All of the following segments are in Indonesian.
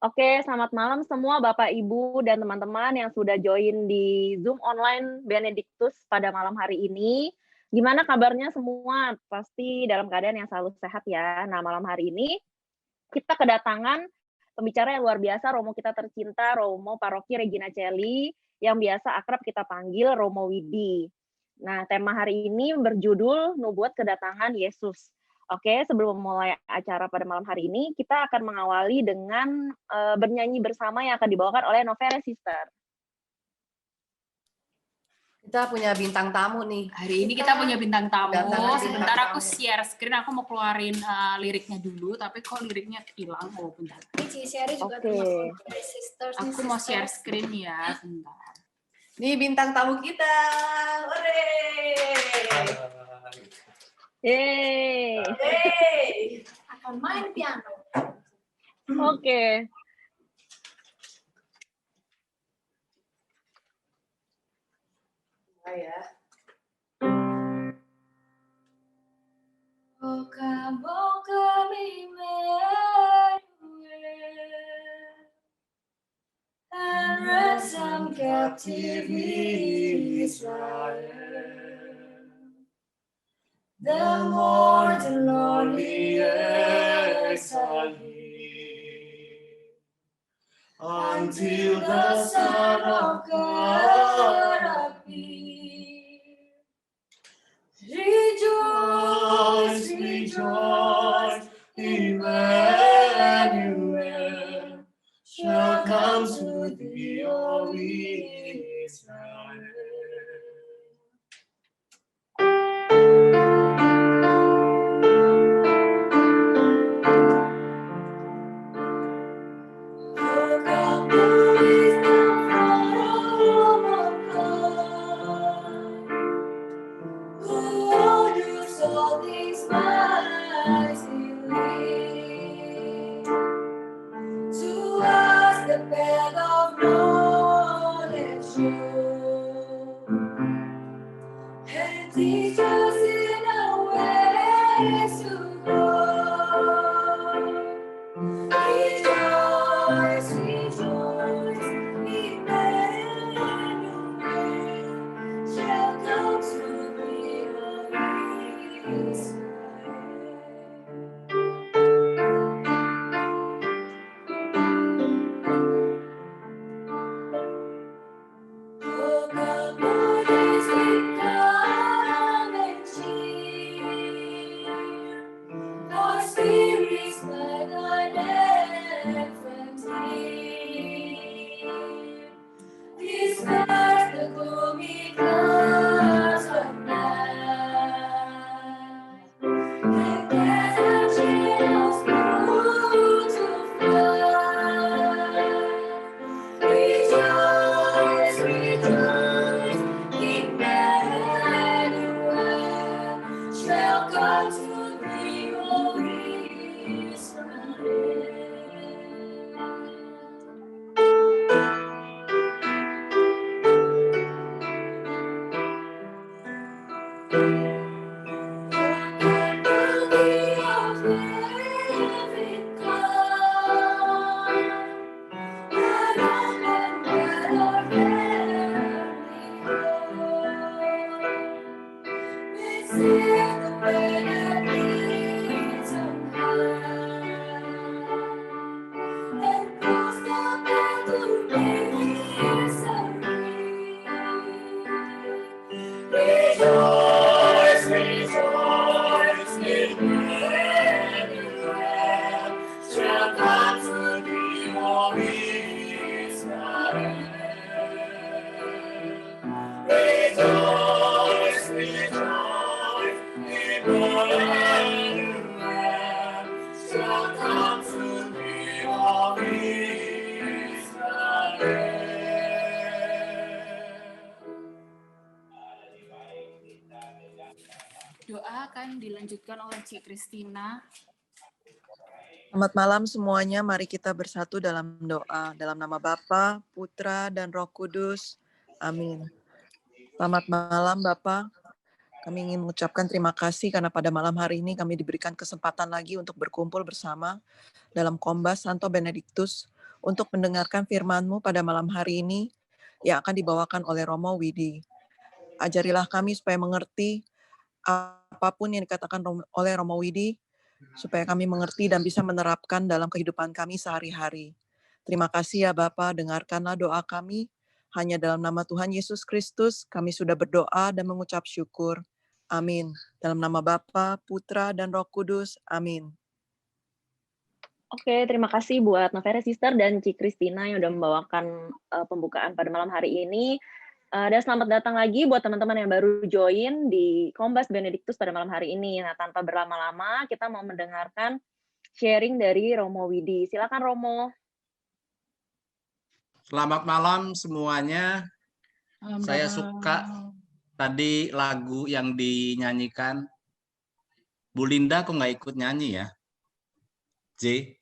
Oke, selamat malam semua Bapak, Ibu, dan teman-teman yang sudah join di Zoom online Benediktus pada malam hari ini. Gimana kabarnya semua? Pasti dalam keadaan yang selalu sehat ya. Nah, malam hari ini kita kedatangan pembicara yang luar biasa, Romo kita tercinta, Romo Paroki Regina Coeli, yang biasa akrab kita panggil Romo Widi. Nah, tema hari ini berjudul Nubuat Kedatangan Yesus. Oke, sebelum memulai acara pada malam hari ini, kita akan mengawali dengan bernyanyi bersama yang akan dibawakan oleh Novere Sister. Kita punya bintang tamu nih. Hari ini kita punya bintang tamu. Sebentar aku tamu. share screen, aku mau keluarin liriknya dulu, tapi kok liriknya hilang? Oh, bentar. Ini Sherry juga Oke. termasuk sisters. Aku mau share screen ya, sebentar. Nih bintang tamu kita. Hore! Yeay. Hey! Akan main piano. Oke. Ya. Boca boca Emmanuel, and ransom captive Israel. The more the lonely exile he, until the Son of God appear. Rejoice, rejoice, Emmanuel shall come to thee, O Israel. Oh, come, who is the throne of God, who orders all things mightily. To us the path of knowledge show, and teach us in our ways to go. Rejoice, rejoice, Emmanuel shall come to thee, O Oh, come, Lord, as we come and cheer our spirits by thine anthem dear. Disperse the gloomy clouds of night, and gather shadows blue to fly. Rejoice, rejoice, Emmanuel shall come to thee, O Israel. Rejoice, rejoice, Emmanuel shall come to thee, O Israel. Rejoice, rejoice, Emmanuel shall come to thee, O Israel. Doa akan dilanjutkan oleh Cik Kristina. Selamat malam semuanya, mari kita bersatu dalam doa. Dalam nama Bapa, Putra, dan Roh Kudus. Amin. Selamat malam Bapak. Kami ingin mengucapkan terima kasih karena pada malam hari ini kami diberikan kesempatan lagi untuk berkumpul bersama dalam Kombas Santo Benediktus untuk mendengarkan firman-Mu pada malam hari ini yang akan dibawakan oleh Romo Widi. Ajarilah kami supaya mengerti apapun yang dikatakan oleh Romo Widi, supaya kami mengerti dan bisa menerapkan dalam kehidupan kami sehari-hari. Terima kasih ya Bapa, dengarkanlah doa kami. Hanya dalam nama Tuhan Yesus Kristus kami sudah berdoa dan mengucap syukur. Amin. Dalam nama Bapa, Putra, dan Roh Kudus. Amin. Oke, terima kasih buat Novera Sister dan Ci Kristina yang udah membawakan pembukaan pada malam hari ini. Dan selamat datang lagi buat teman-teman yang baru join di Kombas Benediktus pada malam hari ini. Nah, tanpa berlama-lama, kita mau mendengarkan sharing dari Romo Widi. Silakan Romo. Selamat malam semuanya. Saya suka tadi lagu yang dinyanyikan. Bu Linda kok nggak ikut nyanyi ya? J.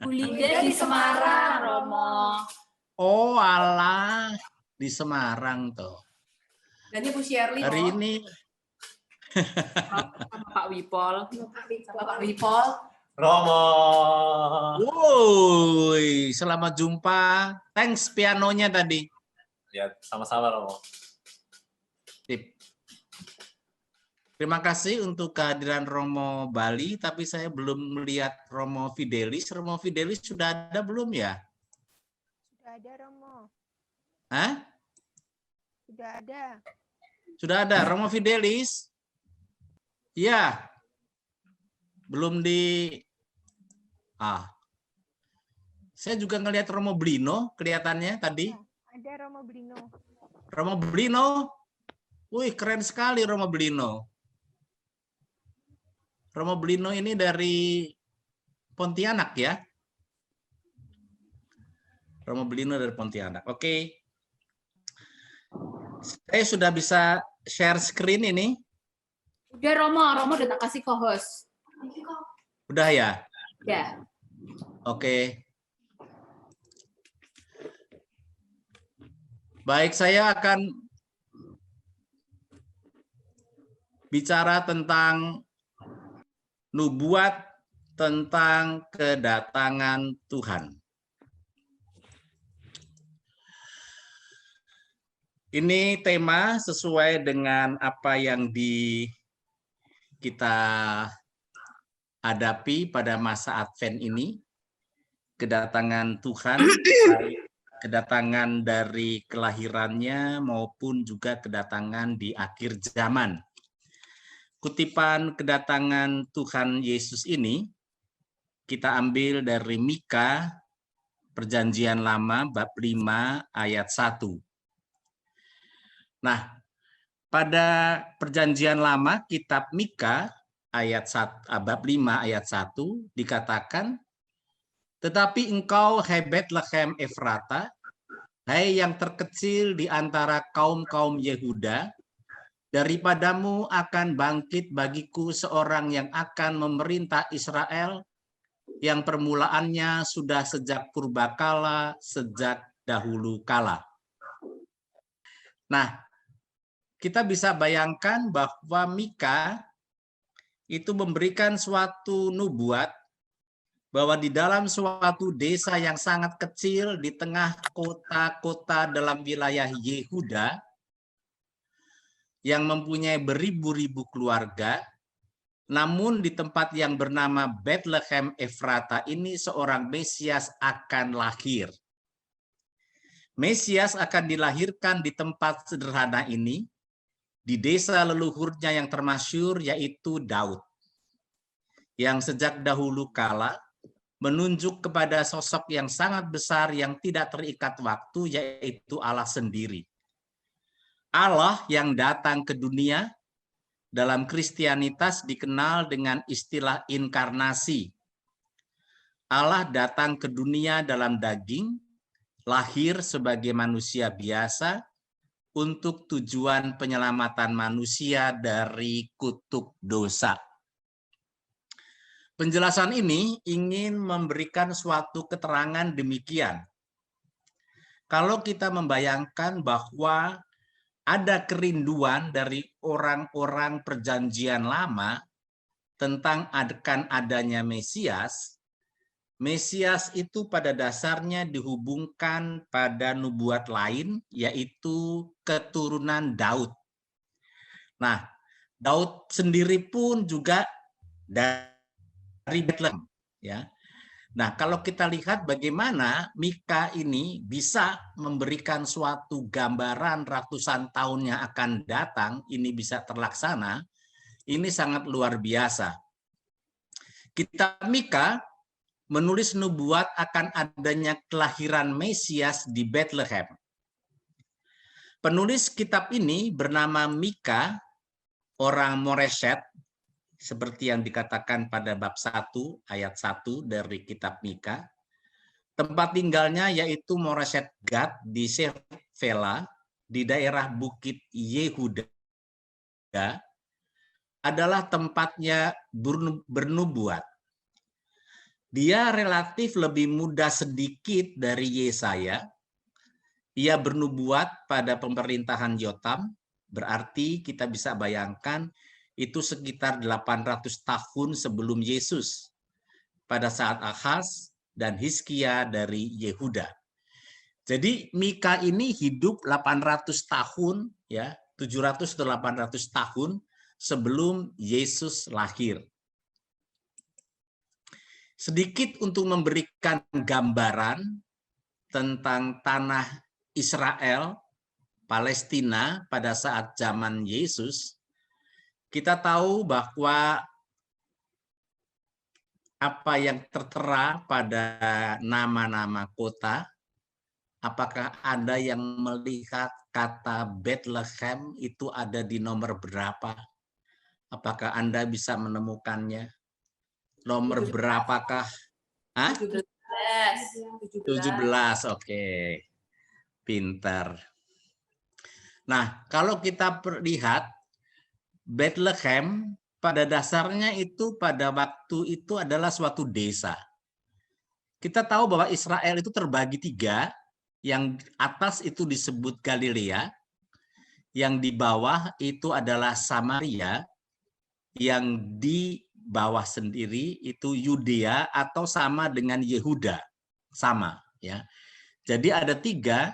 Bu Linda di Semarang, Romo. Oh alah, di Semarang tuh. Dan Ibu Shirley. Hari ini Sama Pak Wipol. Sama Pak Wipol. Romo. woi, selamat jumpa. Thanks pianonya tadi. Ya, sama-sama Romo. Tip. Terima kasih untuk kehadiran Romo Bali, tapi saya belum melihat Romo Fidelis. Romo Fidelis sudah ada belum ya? Sudah ada, Romo. Hah? Sudah ada. Sudah ada. Romo Fidelis? Iya. Belum di... Saya juga ngelihat Romo Blino kelihatannya tadi. Ada Romo Blino. Romo Blino? Wih, keren sekali Romo Blino. Romo Blino ini dari Pontianak ya? Romo Blino dari Pontianak. Oke. Saya sudah bisa share screen ini. Udah Romo udah tak kasih co-host. Udah ya? Ya. Oke. Baik, saya akan bicara tentang nubuat tentang kedatangan Tuhan. Ini tema sesuai dengan apa yang kita hadapi pada masa Advent ini, kedatangan Tuhan, kedatangan dari kelahirannya maupun juga kedatangan di akhir zaman. Kutipan kedatangan Tuhan Yesus ini kita ambil dari Mika, Perjanjian Lama, bab 5 ayat 1. Nah, pada Perjanjian Lama, kitab Mika, bab 5 ayat 1 dikatakan, tetapi engkau, hai Betlehem Efrata, hai yang terkecil di antara kaum-kaum Yehuda, daripadamu akan bangkit bagiku seorang yang akan memerintah Israel, yang permulaannya sudah sejak purbakala, sejak dahulu kala. Nah, kita bisa bayangkan bahwa Mika itu memberikan suatu nubuat bahwa di dalam suatu desa yang sangat kecil di tengah kota-kota dalam wilayah Yehuda yang mempunyai beribu-ribu keluarga, namun di tempat yang bernama Bethlehem Efrata ini seorang Mesias akan lahir. Mesias akan dilahirkan di tempat sederhana ini, di desa leluhurnya yang termasyhur yaitu Daud, yang sejak dahulu kala menunjuk kepada sosok yang sangat besar yang tidak terikat waktu, yaitu Allah sendiri. Allah yang datang ke dunia dalam Kristianitas dikenal dengan istilah inkarnasi. Allah datang ke dunia dalam daging, lahir sebagai manusia biasa untuk tujuan penyelamatan manusia dari kutuk dosa. Penjelasan ini ingin memberikan suatu keterangan demikian. Kalau kita membayangkan bahwa ada kerinduan dari orang-orang Perjanjian Lama tentang akan adanya Mesias, Mesias itu pada dasarnya dihubungkan pada nubuat lain, yaitu keturunan Daud. Nah, Daud sendiri pun juga dari Bethlehem, ya. Nah, kalau kita lihat bagaimana Mika ini bisa memberikan suatu gambaran ratusan tahun yang akan datang, ini bisa terlaksana, ini sangat luar biasa. Kitab Mika menulis nubuat akan adanya kelahiran Mesias di Bethlehem. Penulis kitab ini bernama Mika, orang Moreset, seperti yang dikatakan pada bab 1 ayat 1 dari kitab Mika. Tempat tinggalnya yaitu Moreset Gad di Shefela di daerah Bukit Yehuda adalah tempatnya bernubuat. Dia relatif lebih muda sedikit dari Yesaya. Ia bernubuat pada pemerintahan Yotam, berarti kita bisa bayangkan itu sekitar 800 tahun sebelum Yesus, pada saat Ahaz dan Hizkia dari Yehuda. Jadi Mika ini hidup 800 tahun, ya, 700 atau 800 tahun sebelum Yesus lahir. Sedikit untuk memberikan gambaran tentang tanah Israel, Palestina pada saat zaman Yesus. Kita tahu bahwa apa yang tertera pada nama-nama kota, apakah Anda yang melihat kata Bethlehem itu ada di nomor berapa? Apakah Anda bisa menemukannya? Nomor berapakah? Hah? 17, oke. Pintar. Nah, kalau kita lihat Bethlehem pada dasarnya itu pada waktu itu adalah suatu desa. Kita tahu bahwa Israel itu terbagi 3, yang atas itu disebut Galilea, yang di bawah itu adalah Samaria, yang di bawah sendiri itu Yudea atau sama dengan Yehuda, sama, ya. Jadi ada 3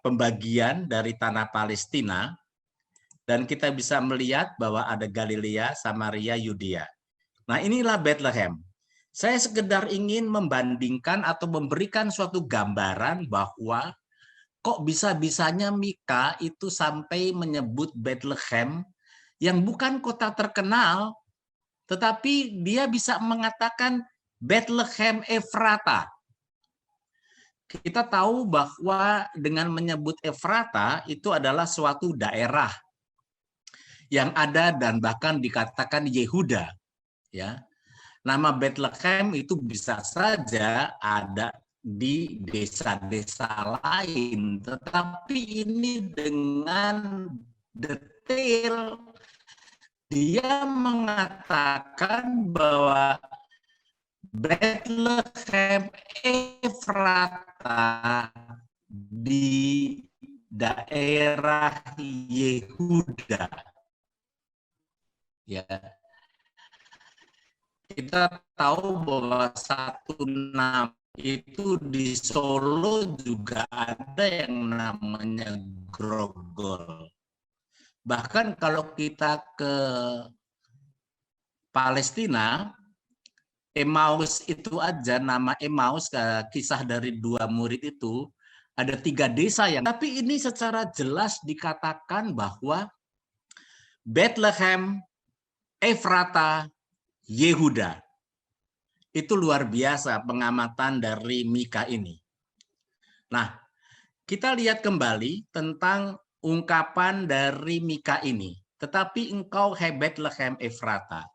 pembagian dari tanah Palestina. Dan kita bisa melihat bahwa ada Galilea, Samaria, Yudea. Nah, inilah Bethlehem. Saya sekedar ingin membandingkan atau memberikan suatu gambaran bahwa kok bisa-bisanya Mika itu sampai menyebut Bethlehem yang bukan kota terkenal, tetapi dia bisa mengatakan Bethlehem Efrata. Kita tahu bahwa dengan menyebut Efrata itu adalah suatu daerah yang ada dan bahkan dikatakan Yehuda, ya. Nama Bethlehem itu bisa saja ada di desa-desa lain, tetapi ini dengan detail dia mengatakan bahwa Bethlehem Efrata di daerah Yehuda. Ya, kita tahu bahwa satu nama itu di Solo juga ada yang namanya Grogol. Bahkan kalau kita ke Palestina, Emmaus itu aja, nama Emmaus, kisah dari 2 murid itu, ada 3 desa yang, tapi ini secara jelas dikatakan bahwa Bethlehem Efrata, Yehuda. Itu luar biasa pengamatan dari Mika ini. Nah, kita lihat kembali tentang ungkapan dari Mika ini. Tetapi engkau, hai Bethlehem Efrata,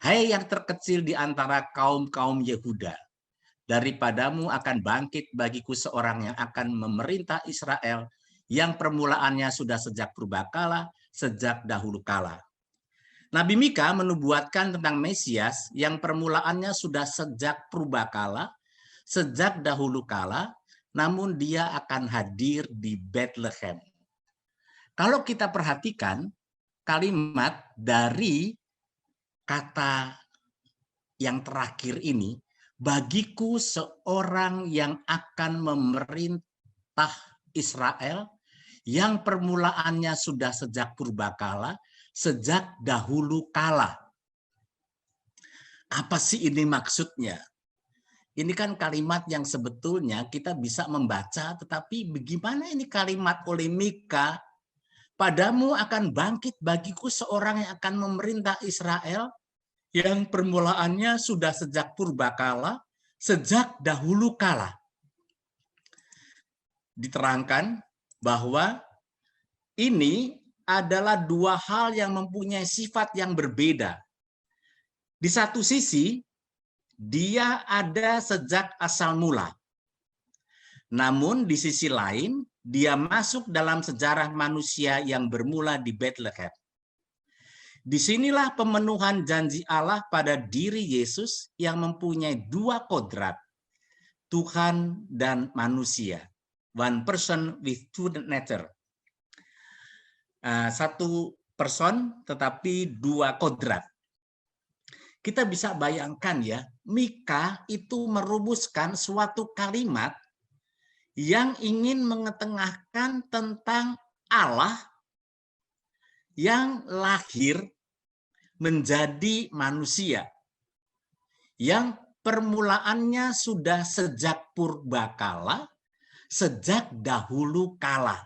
hai yang terkecil di antara kaum-kaum Yehuda, daripadamu akan bangkit bagiku seorang yang akan memerintah Israel, yang permulaannya sudah sejak purbakala, sejak dahulu kala. Nabi Mika menubuatkan tentang Mesias yang permulaannya sudah sejak purbakala, sejak dahulu kala, namun dia akan hadir di Bethlehem. Kalau kita perhatikan kalimat dari kata yang terakhir ini, bagiku seorang yang akan memerintah Israel, yang permulaannya sudah sejak purbakala, sejak dahulu kala. Apa sih ini maksudnya? Ini kan kalimat yang sebetulnya kita bisa membaca, tetapi bagaimana ini kalimat oleh Mika? Padamu akan bangkit bagiku seorang yang akan memerintah Israel, yang permulaannya sudah sejak purbakala, sejak dahulu kala. Diterangkan bahwa ini adalah dua hal yang mempunyai sifat yang berbeda. Di satu sisi, dia ada sejak asal mula. Namun di sisi lain, dia masuk dalam sejarah manusia yang bermula di Bethlehem. Disinilah pemenuhan janji Allah pada diri Yesus yang mempunyai dua kodrat, Tuhan dan manusia. One person with two nature. Satu person tetapi dua kodrat. Kita bisa bayangkan ya, Mika itu merumuskan suatu kalimat yang ingin mengetengahkan tentang Allah yang lahir menjadi manusia, yang permulaannya sudah sejak purbakala, sejak dahulu kala.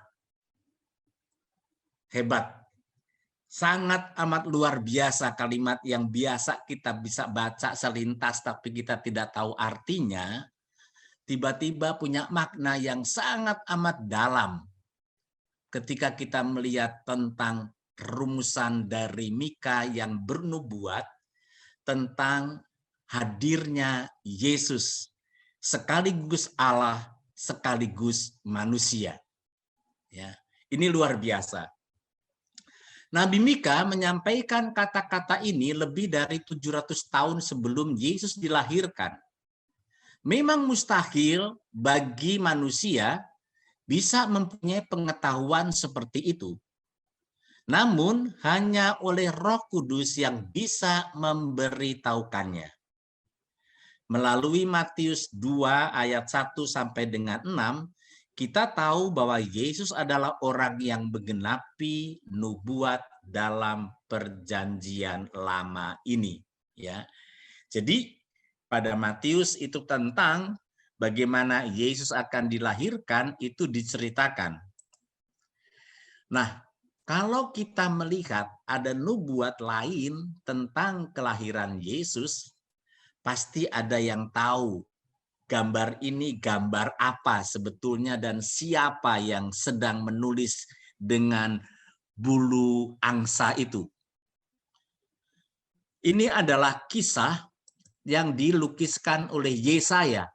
Hebat. Sangat amat luar biasa kalimat yang biasa kita bisa baca selintas tapi kita tidak tahu artinya, tiba-tiba punya makna yang sangat amat dalam ketika kita melihat tentang rumusan dari Mika yang bernubuat tentang hadirnya Yesus sekaligus Allah sekaligus manusia. Ya, ini luar biasa. Nabi Mika menyampaikan kata-kata ini lebih dari 700 tahun sebelum Yesus dilahirkan. Memang mustahil bagi manusia bisa mempunyai pengetahuan seperti itu. Namun hanya oleh Roh Kudus yang bisa memberitahukannya. Melalui Matius 2 ayat 1 sampai dengan 6, kita tahu bahwa Yesus adalah orang yang menggenapi nubuat dalam perjanjian lama ini. Ya, jadi pada Matius itu tentang bagaimana Yesus akan dilahirkan itu diceritakan. Nah, kalau kita melihat ada nubuat lain tentang kelahiran Yesus, pasti ada yang tahu gambar ini gambar apa sebetulnya dan siapa yang sedang menulis dengan bulu angsa itu. Ini adalah kisah yang dilukiskan oleh Yesaya.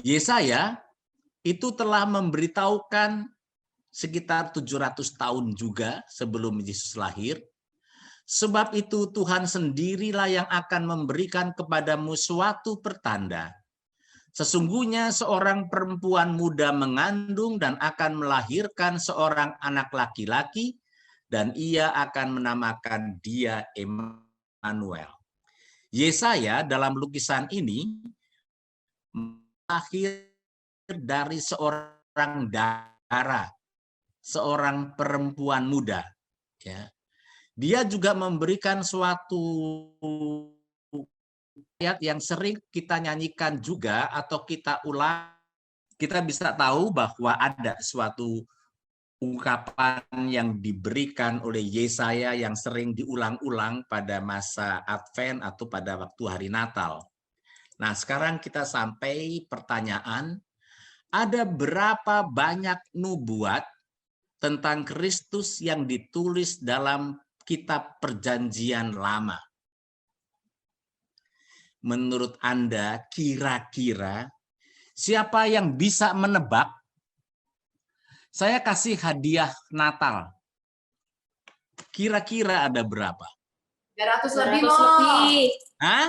Yesaya itu telah memberitahukan sekitar 700 tahun juga sebelum Yesus lahir. Sebab itu Tuhan sendirilah yang akan memberikan kepadamu suatu pertanda. Sesungguhnya seorang perempuan muda mengandung dan akan melahirkan seorang anak laki-laki, dan ia akan menamakan dia Immanuel. Yesaya dalam lukisan ini lahir dari seorang darah, seorang perempuan muda. Ya. Dia juga memberikan suatu ayat yang sering kita nyanyikan juga atau kita ulang. Kita bisa tahu bahwa ada suatu ungkapan yang diberikan oleh Yesaya yang sering diulang-ulang pada masa Advent atau pada waktu hari Natal. Nah, sekarang kita sampai pertanyaan, ada berapa banyak nubuat tentang Kristus yang ditulis dalam Kitab Perjanjian Lama? Menurut Anda, kira-kira siapa yang bisa menebak? Saya kasih hadiah Natal. Kira-kira ada berapa? 300 lebih, 300 Mo. lebih. Hah?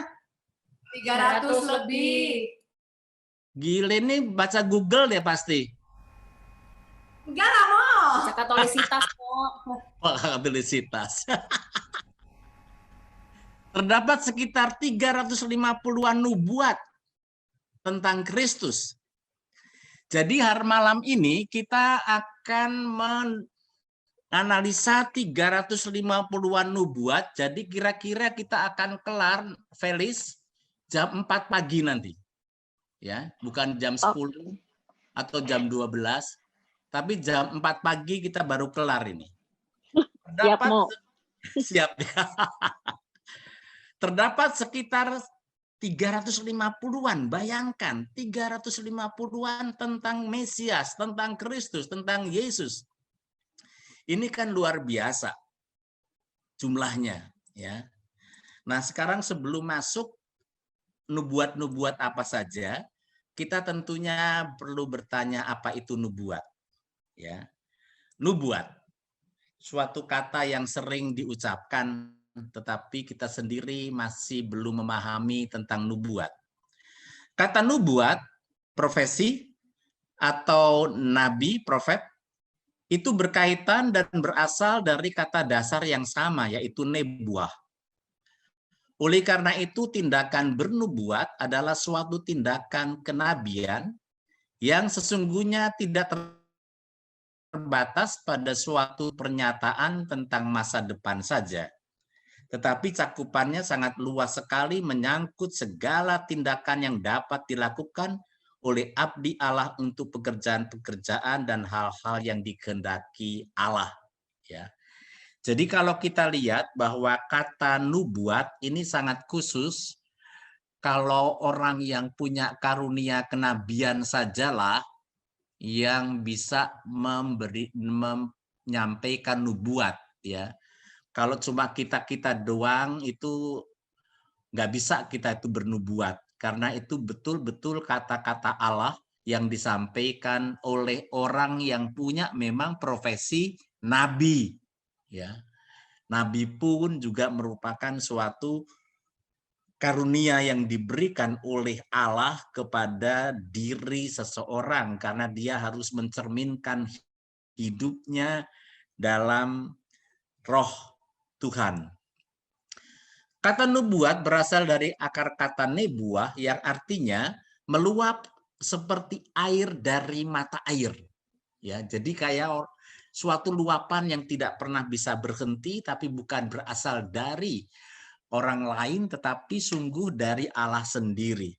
300 lebih. Gile nih baca Google deh pasti. Enggak lah, Mo. Baca katolisitas kok. Kapabilitas. terdapat sekitar 350-an nubuat tentang Kristus. Jadi hari malam ini kita akan menganalisa 350-an nubuat. Jadi kira-kira kita akan kelar, Felis, jam 4 pagi nanti. Ya, bukan jam 10 atau jam 12, tapi jam 4 pagi kita baru kelar ini. Siap, Mo. Siap. Terdapat sekitar 350-an, bayangkan 350-an tentang Mesias, tentang Kristus, tentang Yesus. Ini kan luar biasa jumlahnya, ya. Nah, sekarang sebelum masuk nubuat-nubuat apa saja, kita tentunya perlu bertanya apa itu nubuat, ya. Nubuat, suatu kata yang sering diucapkan tetapi kita sendiri masih belum memahami tentang nubuat. Kata nubuat, profesi, atau nabi, profet, itu berkaitan dan berasal dari kata dasar yang sama, yaitu nebuah. Oleh karena itu, tindakan bernubuat adalah suatu tindakan kenabian yang sesungguhnya tidak terbatas pada suatu pernyataan tentang masa depan saja. Tetapi cakupannya sangat luas sekali, menyangkut segala tindakan yang dapat dilakukan oleh abdi Allah untuk pekerjaan-pekerjaan dan hal-hal yang dikehendaki Allah. Ya. Jadi kalau kita lihat bahwa kata nubuat ini sangat khusus, kalau orang yang punya karunia kenabian sajalah yang bisa menyampaikan nubuat, ya. Kalau cuma kita doang itu nggak bisa kita itu bernubuat, karena itu betul-betul kata-kata Allah yang disampaikan oleh orang yang punya memang profesi nabi, ya. Nabi pun juga merupakan suatu karunia yang diberikan oleh Allah kepada diri seseorang, karena dia harus mencerminkan hidupnya dalam roh Tuhan. Kata nubuat berasal dari akar kata nebuah yang artinya meluap seperti air dari mata air. Ya, jadi kayak suatu luapan yang tidak pernah bisa berhenti, tapi bukan berasal dari orang lain, tetapi sungguh dari Allah sendiri.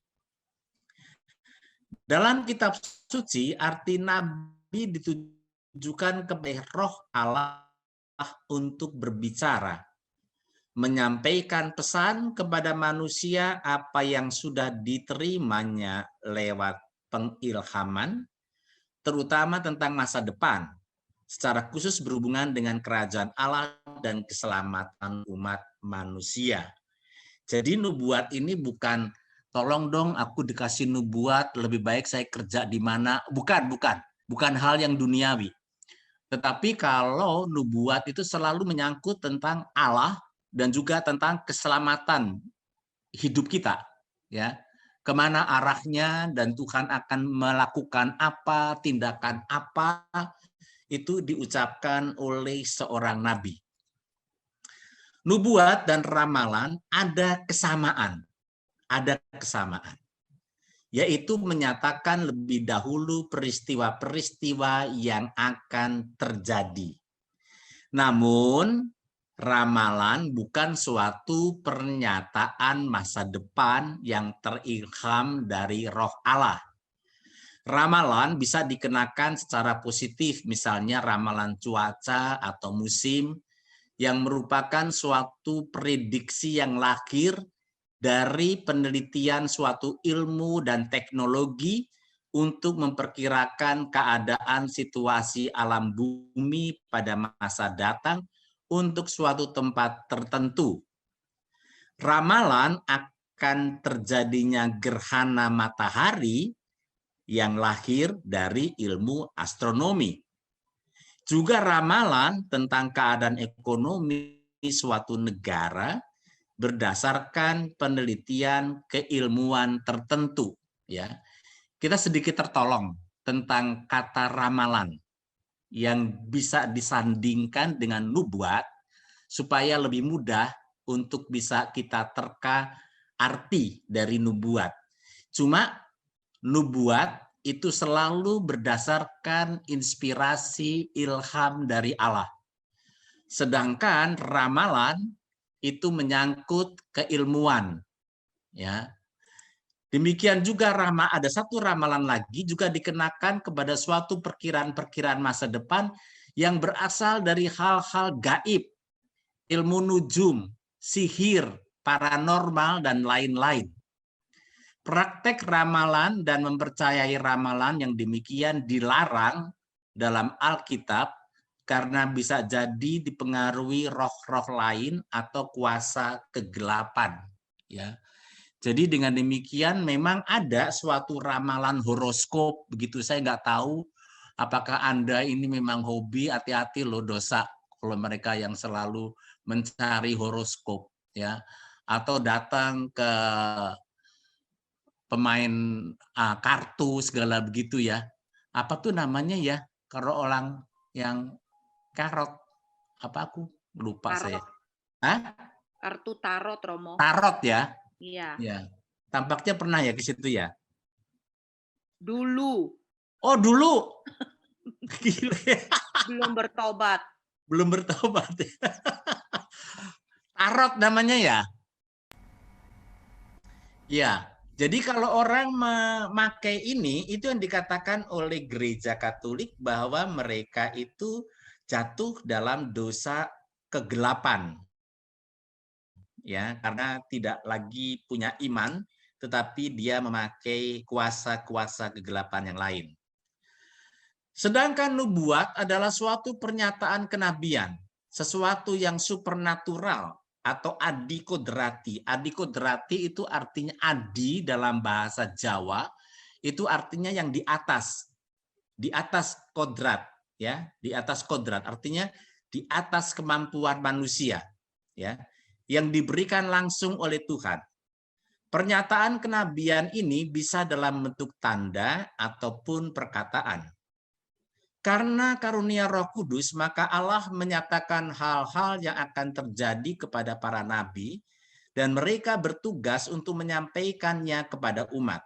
Dalam kitab suci, arti nabi ditujukan kepada roh Allah untuk berbicara, menyampaikan pesan kepada manusia apa yang sudah diterimanya lewat pengilhaman, terutama tentang masa depan, secara khusus berhubungan dengan kerajaan Allah dan keselamatan umat manusia. Jadi nubuat ini bukan, tolong dong aku dikasih nubuat, lebih baik saya kerja di mana. Bukan hal yang duniawi. Tetapi kalau nubuat itu selalu menyangkut tentang Allah dan juga tentang keselamatan hidup kita, ya. Kemana arahnya dan Tuhan akan melakukan apa, tindakan apa, itu diucapkan oleh seorang nabi. Nubuat dan ramalan ada kesamaan, yaitu menyatakan lebih dahulu peristiwa-peristiwa yang akan terjadi. Namun, ramalan bukan suatu pernyataan masa depan yang terilham dari roh Allah. Ramalan bisa dikenakan secara positif, misalnya ramalan cuaca atau musim, yang merupakan suatu prediksi yang lahir dari penelitian suatu ilmu dan teknologi untuk memperkirakan keadaan situasi alam bumi pada masa datang untuk suatu tempat tertentu. Ramalan akan terjadinya gerhana matahari yang lahir dari ilmu astronomi. Juga ramalan tentang keadaan ekonomi suatu negara berdasarkan penelitian keilmuan tertentu, ya. Kita sedikit tertolong tentang kata ramalan yang bisa disandingkan dengan nubuat supaya lebih mudah untuk bisa kita terka arti dari nubuat. Cuma nubuat itu selalu berdasarkan inspirasi ilham dari Allah. Sedangkan ramalan itu menyangkut keilmuan. Ya. Demikian juga ada satu ramalan lagi juga dikenakan kepada suatu perkiraan-perkiraan masa depan yang berasal dari hal-hal gaib, ilmu nujum, sihir, paranormal, dan lain-lain. Praktek ramalan dan mempercayai ramalan yang demikian dilarang dalam Alkitab karena bisa jadi dipengaruhi roh-roh lain atau kuasa kegelapan. Ya. Jadi dengan demikian memang ada suatu ramalan horoskop, begitu. Saya nggak tahu apakah Anda ini memang hobi, hati-hati loh, dosa kalau mereka yang selalu mencari horoskop, ya, atau datang ke pemain kartu segala begitu ya. Apa tuh namanya ya? Kalau orang yang karot, apa aku lupa Tarot. saya. Hah? Kartu tarot, Romo. Tarot ya? Iya. Ya. Tampaknya pernah ya ke situ ya? Dulu. Oh, dulu. Gila. Belum bertobat. Belum bertobat. Tarot namanya ya? Ya. Jadi kalau orang memakai ini, itu yang dikatakan oleh gereja Katolik bahwa mereka itu jatuh dalam dosa kegelapan. Ya, karena tidak lagi punya iman, tetapi dia memakai kuasa-kuasa kegelapan yang lain. Sedangkan nubuat adalah suatu pernyataan kenabian, sesuatu yang supernatural atau adikodrati. Adikodrati itu artinya adi dalam bahasa Jawa, itu artinya yang di atas kodrat, ya, di atas kodrat, artinya di atas kemampuan manusia, ya, yang diberikan langsung oleh Tuhan. Pernyataan kenabian ini bisa dalam bentuk tanda ataupun perkataan. Karena karunia Roh Kudus, maka Allah menyatakan hal-hal yang akan terjadi kepada para nabi, dan mereka bertugas untuk menyampaikannya kepada umat.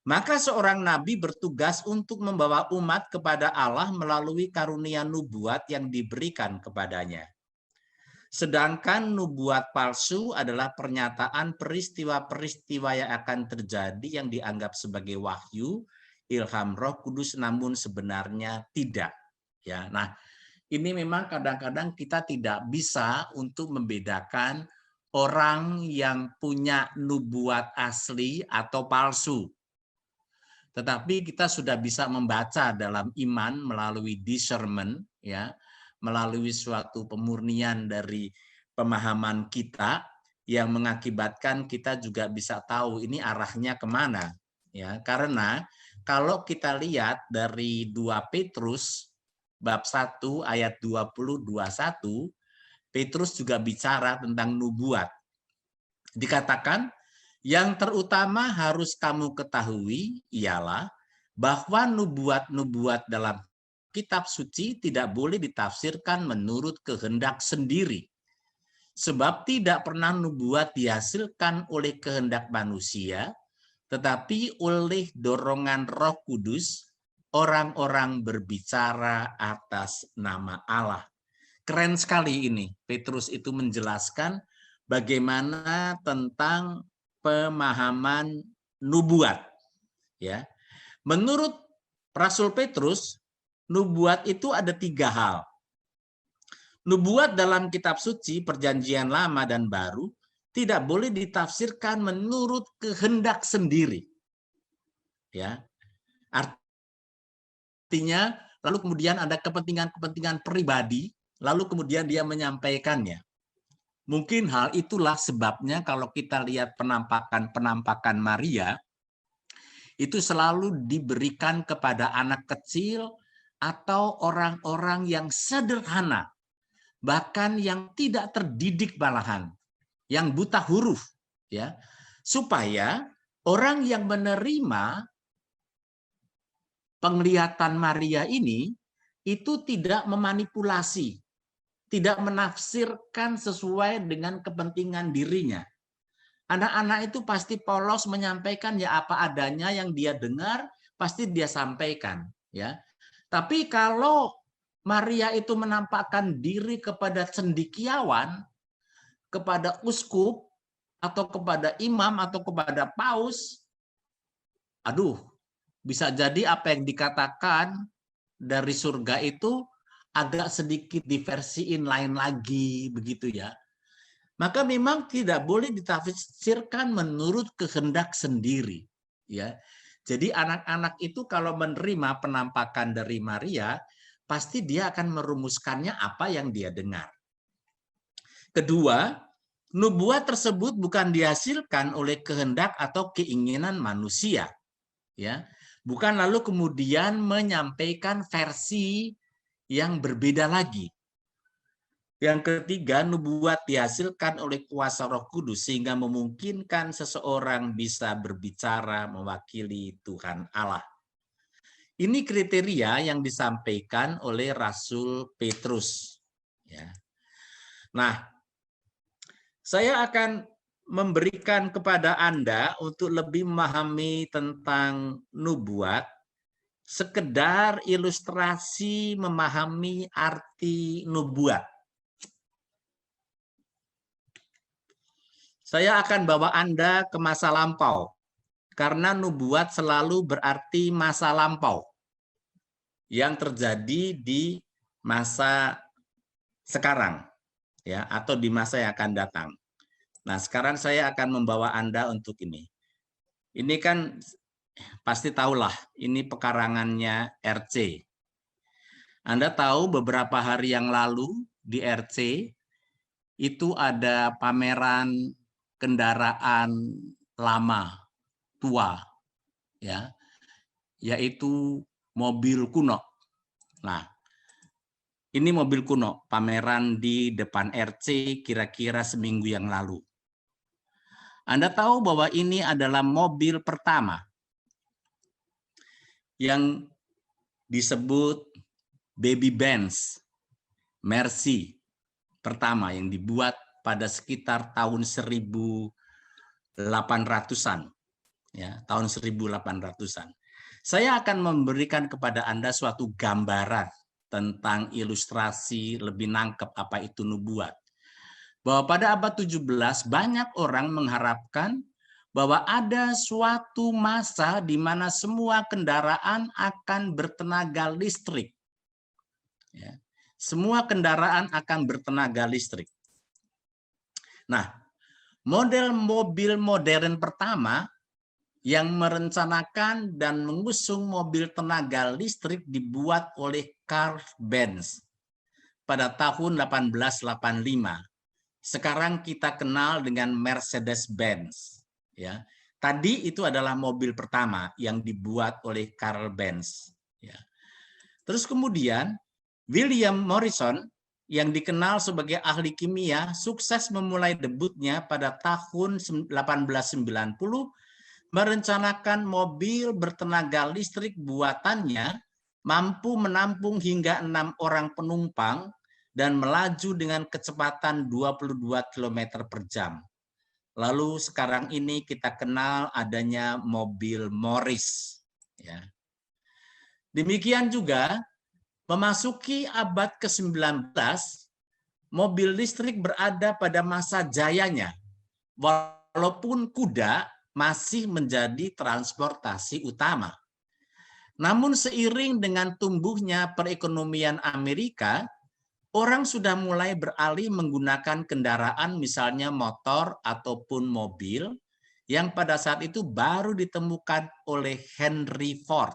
Maka seorang nabi bertugas untuk membawa umat kepada Allah melalui karunia nubuat yang diberikan kepadanya. Sedangkan nubuat palsu adalah pernyataan peristiwa-peristiwa yang akan terjadi yang dianggap sebagai wahyu, ilham Roh Kudus, namun sebenarnya tidak. Ya, nah ini memang kadang-kadang kita tidak bisa untuk membedakan orang yang punya nubuat asli atau palsu. Tetapi kita sudah bisa membaca dalam iman melalui discernment, ya, melalui suatu pemurnian dari pemahaman kita yang mengakibatkan kita juga bisa tahu ini arahnya kemana. Ya, karena kalau kita lihat dari 2 Petrus bab 1 ayat 20-21, Petrus juga bicara tentang nubuat. Dikatakan, yang terutama harus kamu ketahui ialah bahwa nubuat-nubuat dalam kitab suci tidak boleh ditafsirkan menurut kehendak sendiri. Sebab tidak pernah nubuat dihasilkan oleh kehendak manusia, tetapi oleh dorongan Roh Kudus, orang-orang berbicara atas nama Allah. Keren sekali ini. Petrus itu menjelaskan bagaimana tentang pemahaman nubuat. Ya. Menurut Rasul Petrus, nubuat itu ada 3 hal. Nubuat dalam kitab suci, perjanjian lama dan baru, tidak boleh ditafsirkan menurut kehendak sendiri. Ya. Artinya, lalu kemudian ada kepentingan-kepentingan pribadi, lalu kemudian dia menyampaikannya. Mungkin hal itulah sebabnya kalau kita lihat penampakan Maria, itu selalu diberikan kepada anak kecil atau orang-orang yang sederhana, bahkan yang tidak terdidik malahan, yang buta huruf, ya, supaya orang yang menerima penglihatan Maria ini itu tidak memanipulasi, tidak menafsirkan sesuai dengan kepentingan dirinya. Anak-anak itu pasti polos menyampaikan ya apa adanya, yang dia dengar pasti dia sampaikan, ya. Tapi kalau Maria itu menampakkan diri kepada cendekiawan, kepada uskup, atau kepada imam, atau kepada paus, aduh, bisa jadi apa yang dikatakan dari surga itu agak sedikit diversiin lain lagi, begitu ya. Maka memang tidak boleh ditafsirkan menurut kehendak sendiri, ya. Jadi anak-anak itu kalau menerima penampakan dari Maria, pasti dia akan merumuskannya apa yang dia dengar. Kedua, nubuat tersebut bukan dihasilkan oleh kehendak atau keinginan manusia, ya. Bukan lalu kemudian menyampaikan versi yang berbeda lagi. Yang ketiga, nubuat dihasilkan oleh kuasa Roh Kudus sehingga memungkinkan seseorang bisa berbicara mewakili Tuhan Allah. Ini kriteria yang disampaikan oleh Rasul Petrus. Ya. Nah, saya akan memberikan kepada Anda untuk lebih memahami tentang nubuat, sekedar ilustrasi memahami arti nubuat. Saya akan bawa Anda ke masa lampau, karena nubuat selalu berarti masa lampau yang terjadi di masa sekarang, ya, atau di masa yang akan datang. Nah, sekarang saya akan membawa Anda untuk ini. Ini kan pasti tahulah, ini pekarangannya RC. Anda tahu beberapa hari yang lalu di RC itu ada pameran kendaraan lama, tua, ya, yaitu mobil kuno. Nah, ini mobil kuno, pameran di depan RC kira-kira seminggu yang lalu. Anda tahu bahwa ini adalah mobil pertama yang disebut Baby Benz Mercy pertama yang dibuat pada sekitar tahun 1800-an, ya, tahun 1800-an. Saya akan memberikan kepada Anda suatu gambaran tentang ilustrasi lebih nangkep apa itu nubuat. Bahwa pada abad 17 banyak orang mengharapkan bahwa ada suatu masa di mana semua kendaraan akan bertenaga listrik. Ya. Semua kendaraan akan bertenaga listrik. Nah, model mobil modern pertama yang merencanakan dan mengusung mobil tenaga listrik dibuat oleh Karl Benz pada tahun 1885. Sekarang kita kenal dengan Mercedes-Benz. Ya, tadi itu adalah mobil pertama yang dibuat oleh Karl Benz. Ya. Terus kemudian William Morrison yang dikenal sebagai ahli kimia sukses memulai debutnya pada tahun 1890 merencanakan mobil bertenaga listrik buatannya mampu menampung hingga 6 orang penumpang dan melaju dengan kecepatan 22 km per jam. Lalu sekarang ini kita kenal adanya mobil Morris. Ya. Demikian juga memasuki abad ke-19, mobil listrik berada pada masa jayanya, walaupun kuda masih menjadi transportasi utama. Namun seiring dengan tumbuhnya perekonomian Amerika, orang sudah mulai beralih menggunakan kendaraan misalnya motor ataupun mobil yang pada saat itu baru ditemukan oleh Henry Ford.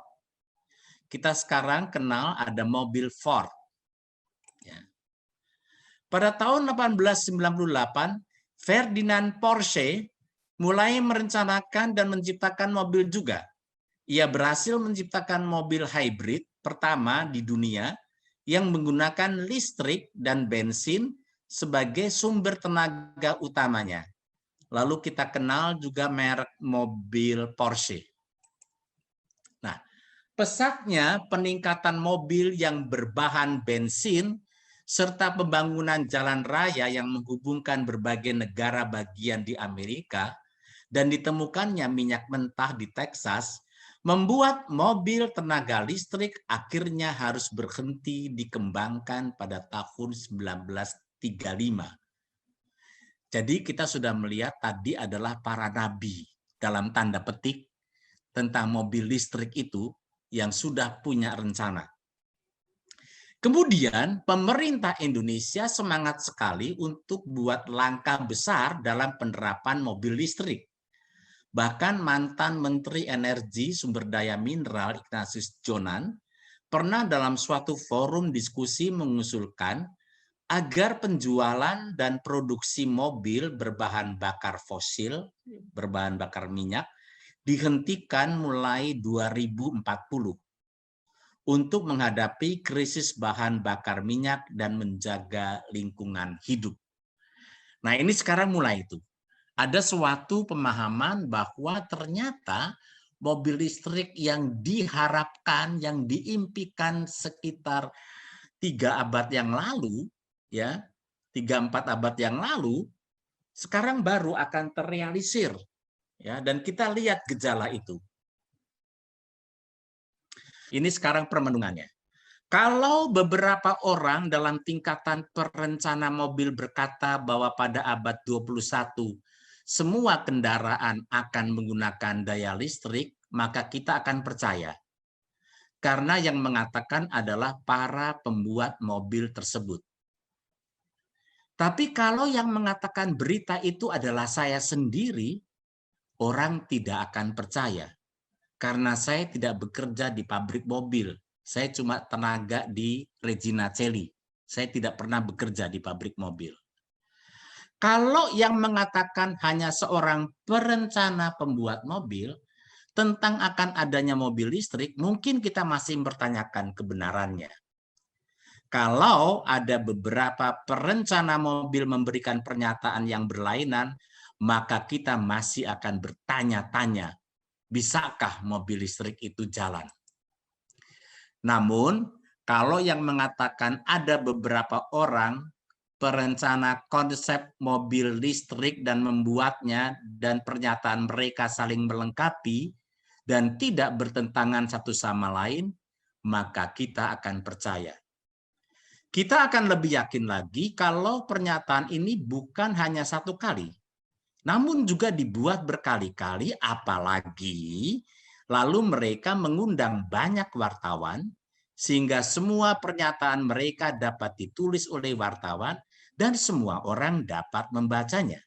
Kita sekarang kenal ada mobil Ford. Ya. Pada tahun 1898, Ferdinand Porsche mulai merencanakan dan menciptakan mobil juga. Ia berhasil menciptakan mobil hybrid pertama di dunia yang menggunakan listrik dan bensin sebagai sumber tenaga utamanya. Lalu kita kenal juga merek mobil Porsche. Pesatnya peningkatan mobil yang berbahan bensin serta pembangunan jalan raya yang menghubungkan berbagai negara bagian di Amerika, dan ditemukannya minyak mentah di Texas, membuat mobil tenaga listrik akhirnya harus berhenti dikembangkan pada tahun 1935. Jadi kita sudah melihat tadi adalah para nabi dalam tanda petik tentang mobil listrik itu yang sudah punya rencana. Kemudian pemerintah Indonesia semangat sekali untuk buat langkah besar dalam penerapan mobil listrik. Bahkan mantan Menteri Energi Sumber Daya Mineral Ignatius Jonan pernah dalam suatu forum diskusi mengusulkan agar penjualan dan produksi mobil berbahan bakar fosil, berbahan bakar minyak, dihentikan mulai 2040 untuk menghadapi krisis bahan bakar minyak dan menjaga lingkungan hidup. Nah, ini sekarang mulai itu. Ada suatu pemahaman bahwa ternyata mobil listrik yang diharapkan, yang diimpikan sekitar 3 abad yang lalu, ya 3-4 abad yang lalu, sekarang baru akan terrealisir, ya, dan kita lihat gejala itu. Ini sekarang permenungannya. Kalau beberapa orang dalam tingkatan perencana mobil berkata bahwa pada abad 21 semua kendaraan akan menggunakan daya listrik, maka kita akan percaya. Karena yang mengatakan adalah para pembuat mobil tersebut. Tapi kalau yang mengatakan berita itu adalah saya sendiri, orang tidak akan percaya. Karena saya tidak bekerja di pabrik mobil. Saya cuma tenaga di Regina Coeli. Saya tidak pernah bekerja di pabrik mobil. Kalau yang mengatakan hanya seorang perencana pembuat mobil, tentang akan adanya mobil listrik, mungkin kita masih mempertanyakan kebenarannya. Kalau ada beberapa perencana mobil memberikan pernyataan yang berlainan, maka kita masih akan bertanya-tanya, bisakah mobil listrik itu jalan? Namun, kalau yang mengatakan ada beberapa orang perencana konsep mobil listrik dan membuatnya, dan pernyataan mereka saling melengkapi dan tidak bertentangan satu sama lain, maka kita akan percaya. Kita akan lebih yakin lagi kalau pernyataan ini bukan hanya satu kali, namun juga dibuat berkali-kali, apalagi lalu mereka mengundang banyak wartawan, sehingga semua pernyataan mereka dapat ditulis oleh wartawan dan semua orang dapat membacanya.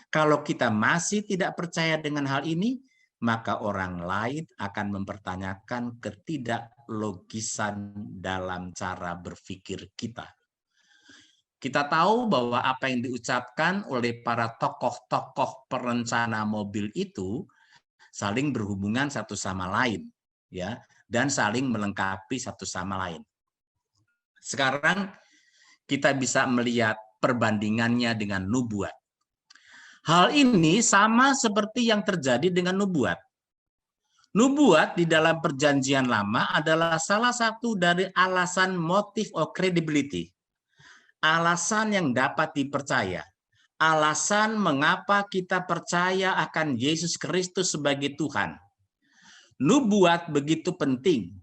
Kalau kita masih tidak percaya dengan hal ini, maka orang lain akan mempertanyakan ketidaklogisan dalam cara berpikir kita. Kita tahu bahwa apa yang diucapkan oleh para tokoh-tokoh perencana mobil itu saling berhubungan satu sama lain, ya, dan saling melengkapi satu sama lain. Sekarang kita bisa melihat perbandingannya dengan nubuat. Hal ini sama seperti yang terjadi dengan nubuat. Nubuat di dalam Perjanjian Lama adalah salah satu dari alasan motif of credibility. Alasan yang dapat dipercaya. Alasan mengapa kita percaya akan Yesus Kristus sebagai Tuhan. Nubuat begitu penting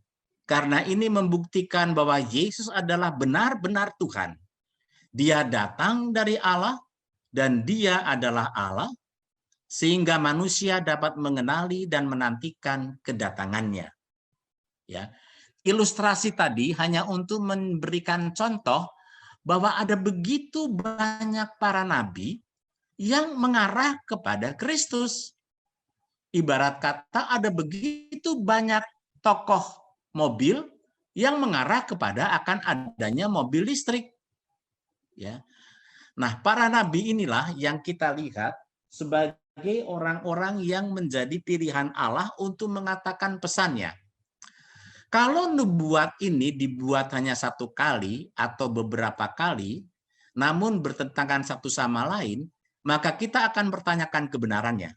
karena ini membuktikan bahwa Yesus adalah benar-benar Tuhan. Dia datang dari Allah dan dia adalah Allah, sehingga manusia dapat mengenali dan menantikan kedatangannya. Ya, ilustrasi tadi hanya untuk memberikan contoh bahwa ada begitu banyak para nabi yang mengarah kepada Kristus. Ibarat kata ada begitu banyak tokoh mobil yang mengarah kepada akan adanya mobil listrik. Ya. Nah, para nabi inilah yang kita lihat sebagai orang-orang yang menjadi pilihan Allah untuk mengatakan pesannya. Kalau nubuat ini dibuat hanya satu kali atau beberapa kali, namun bertentangan satu sama lain, maka kita akan bertanyakan kebenarannya.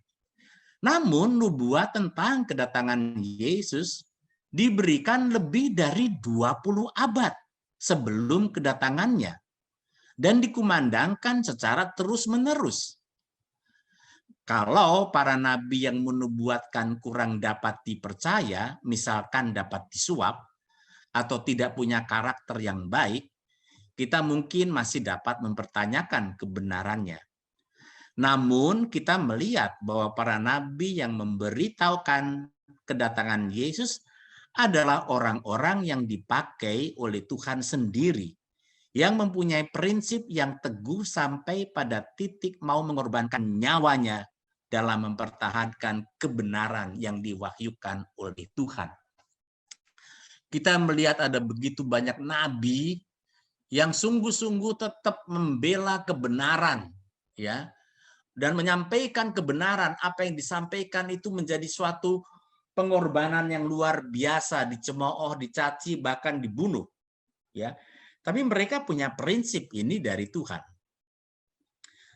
Namun nubuat tentang kedatangan Yesus diberikan lebih dari 20 abad. sebelum kedatangannya dan dikumandangkan secara terus-menerus. Kalau para nabi yang menubuatkan kurang dapat dipercaya, misalkan dapat disuap, atau tidak punya karakter yang baik, kita mungkin masih dapat mempertanyakan kebenarannya. Namun kita melihat bahwa para nabi yang memberitahukan kedatangan Yesus adalah orang-orang yang dipakai oleh Tuhan sendiri, yang mempunyai prinsip yang teguh sampai pada titik mau mengorbankan nyawanya dalam mempertahankan kebenaran yang diwahyukan oleh Tuhan. Kita melihat ada begitu banyak nabi yang sungguh-sungguh tetap membela kebenaran, ya, dan menyampaikan kebenaran. Apa yang disampaikan itu menjadi suatu pengorbanan yang luar biasa, dicemooh, dicaci, bahkan dibunuh, ya. Tapi mereka punya prinsip ini dari Tuhan.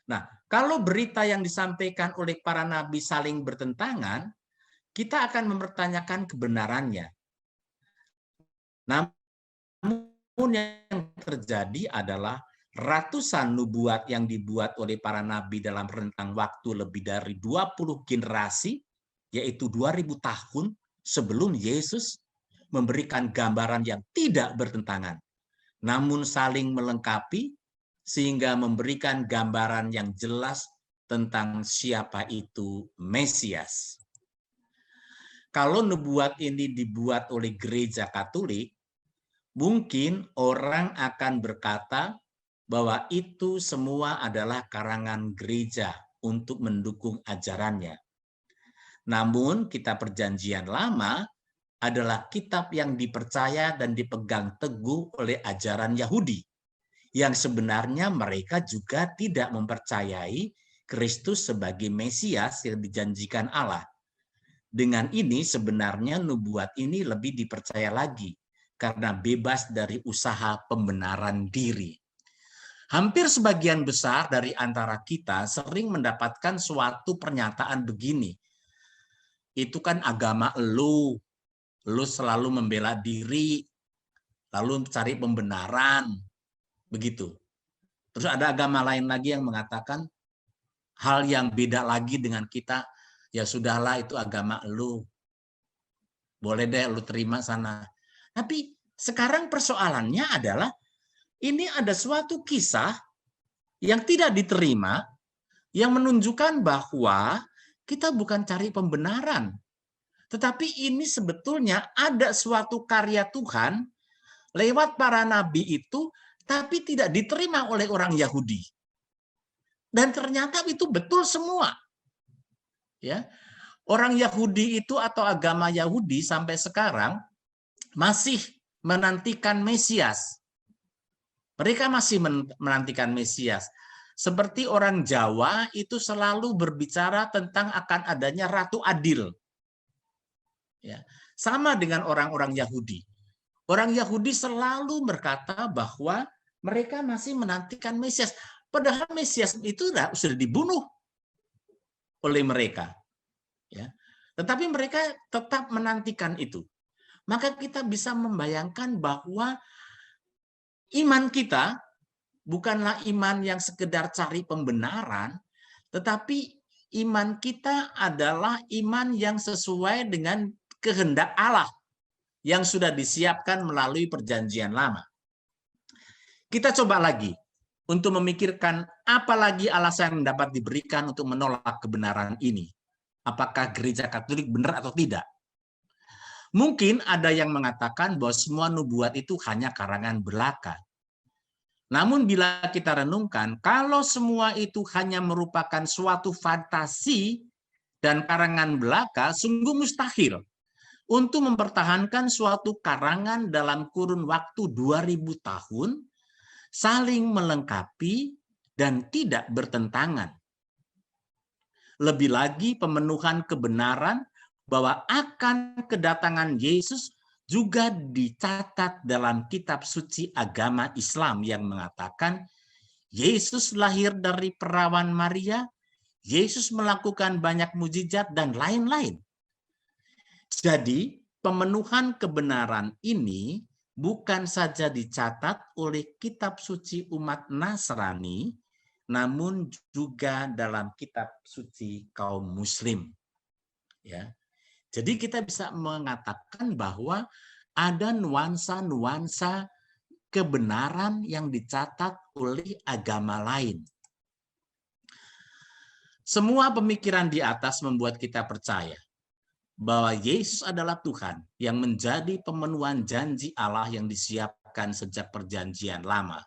Nah, kalau berita yang disampaikan oleh para nabi saling bertentangan, kita akan mempertanyakan kebenarannya. Namun yang terjadi adalah ratusan nubuat yang dibuat oleh para nabi dalam rentang waktu lebih dari 20 generasi, yaitu 2000 tahun sebelum Yesus, memberikan gambaran yang tidak bertentangan, namun saling melengkapi, sehingga memberikan gambaran yang jelas tentang siapa itu Mesias. Kalau nubuat ini dibuat oleh gereja Katolik, mungkin orang akan berkata bahwa itu semua adalah karangan gereja untuk mendukung ajarannya. Namun kitab Perjanjian Lama adalah kitab yang dipercaya dan dipegang teguh oleh ajaran Yahudi, yang sebenarnya mereka juga tidak mempercayai Kristus sebagai Mesias yang dijanjikan Allah. Dengan ini sebenarnya nubuat ini lebih dipercaya lagi karena bebas dari usaha pembenaran diri. Hampir sebagian besar dari antara kita sering mendapatkan suatu pernyataan begini. Itu kan agama lu selalu membela diri, lalu cari pembenaran. Begitu. Terus ada agama lain lagi yang mengatakan hal yang beda lagi dengan kita, ya sudahlah itu agama lu. Boleh deh lu terima sana. Tapi sekarang persoalannya adalah ini ada suatu kisah yang tidak diterima yang menunjukkan bahwa kita bukan cari pembenaran. Tetapi ini sebetulnya ada suatu karya Tuhan lewat para nabi itu, tapi tidak diterima oleh orang Yahudi. Dan ternyata itu betul semua. Ya. Orang Yahudi itu atau agama Yahudi sampai sekarang masih menantikan Mesias. Mereka masih menantikan Mesias. Seperti orang Jawa itu selalu berbicara tentang akan adanya Ratu Adil. Ya. Sama dengan orang-orang Yahudi. Orang Yahudi selalu berkata bahwa mereka masih menantikan Mesias. Padahal Mesias itu sudah dibunuh oleh mereka. Ya. Tetapi mereka tetap menantikan itu. Maka kita bisa membayangkan bahwa iman kita bukanlah iman yang sekedar cari pembenaran, tetapi iman kita adalah iman yang sesuai dengan kehendak Allah yang sudah disiapkan melalui Perjanjian Lama. Kita coba lagi untuk memikirkan apa lagi alasan yang dapat diberikan untuk menolak kebenaran ini. Apakah gereja Katolik benar atau tidak? Mungkin ada yang mengatakan bahwa semua nubuat itu hanya karangan belaka. Namun bila kita renungkan, kalau semua itu hanya merupakan suatu fantasi dan karangan belaka, sungguh mustahil untuk mempertahankan suatu karangan dalam kurun waktu 2000 tahun, saling melengkapi dan tidak bertentangan. Lebih lagi pemenuhan kebenaran bahwa akan kedatangan Yesus juga dicatat dalam kitab suci agama Islam yang mengatakan Yesus lahir dari perawan Maria, Yesus melakukan banyak mujizat dan lain-lain. Jadi pemenuhan kebenaran ini bukan saja dicatat oleh kitab suci umat Nasrani, namun juga dalam kitab suci kaum Muslim. Ya, jadi kita bisa mengatakan bahwa ada nuansa-nuansa kebenaran yang dicatat oleh agama lain. Semua pemikiran di atas membuat kita percaya bahwa Yesus adalah Tuhan yang menjadi pemenuhan janji Allah yang disiapkan sejak perjanjian lama.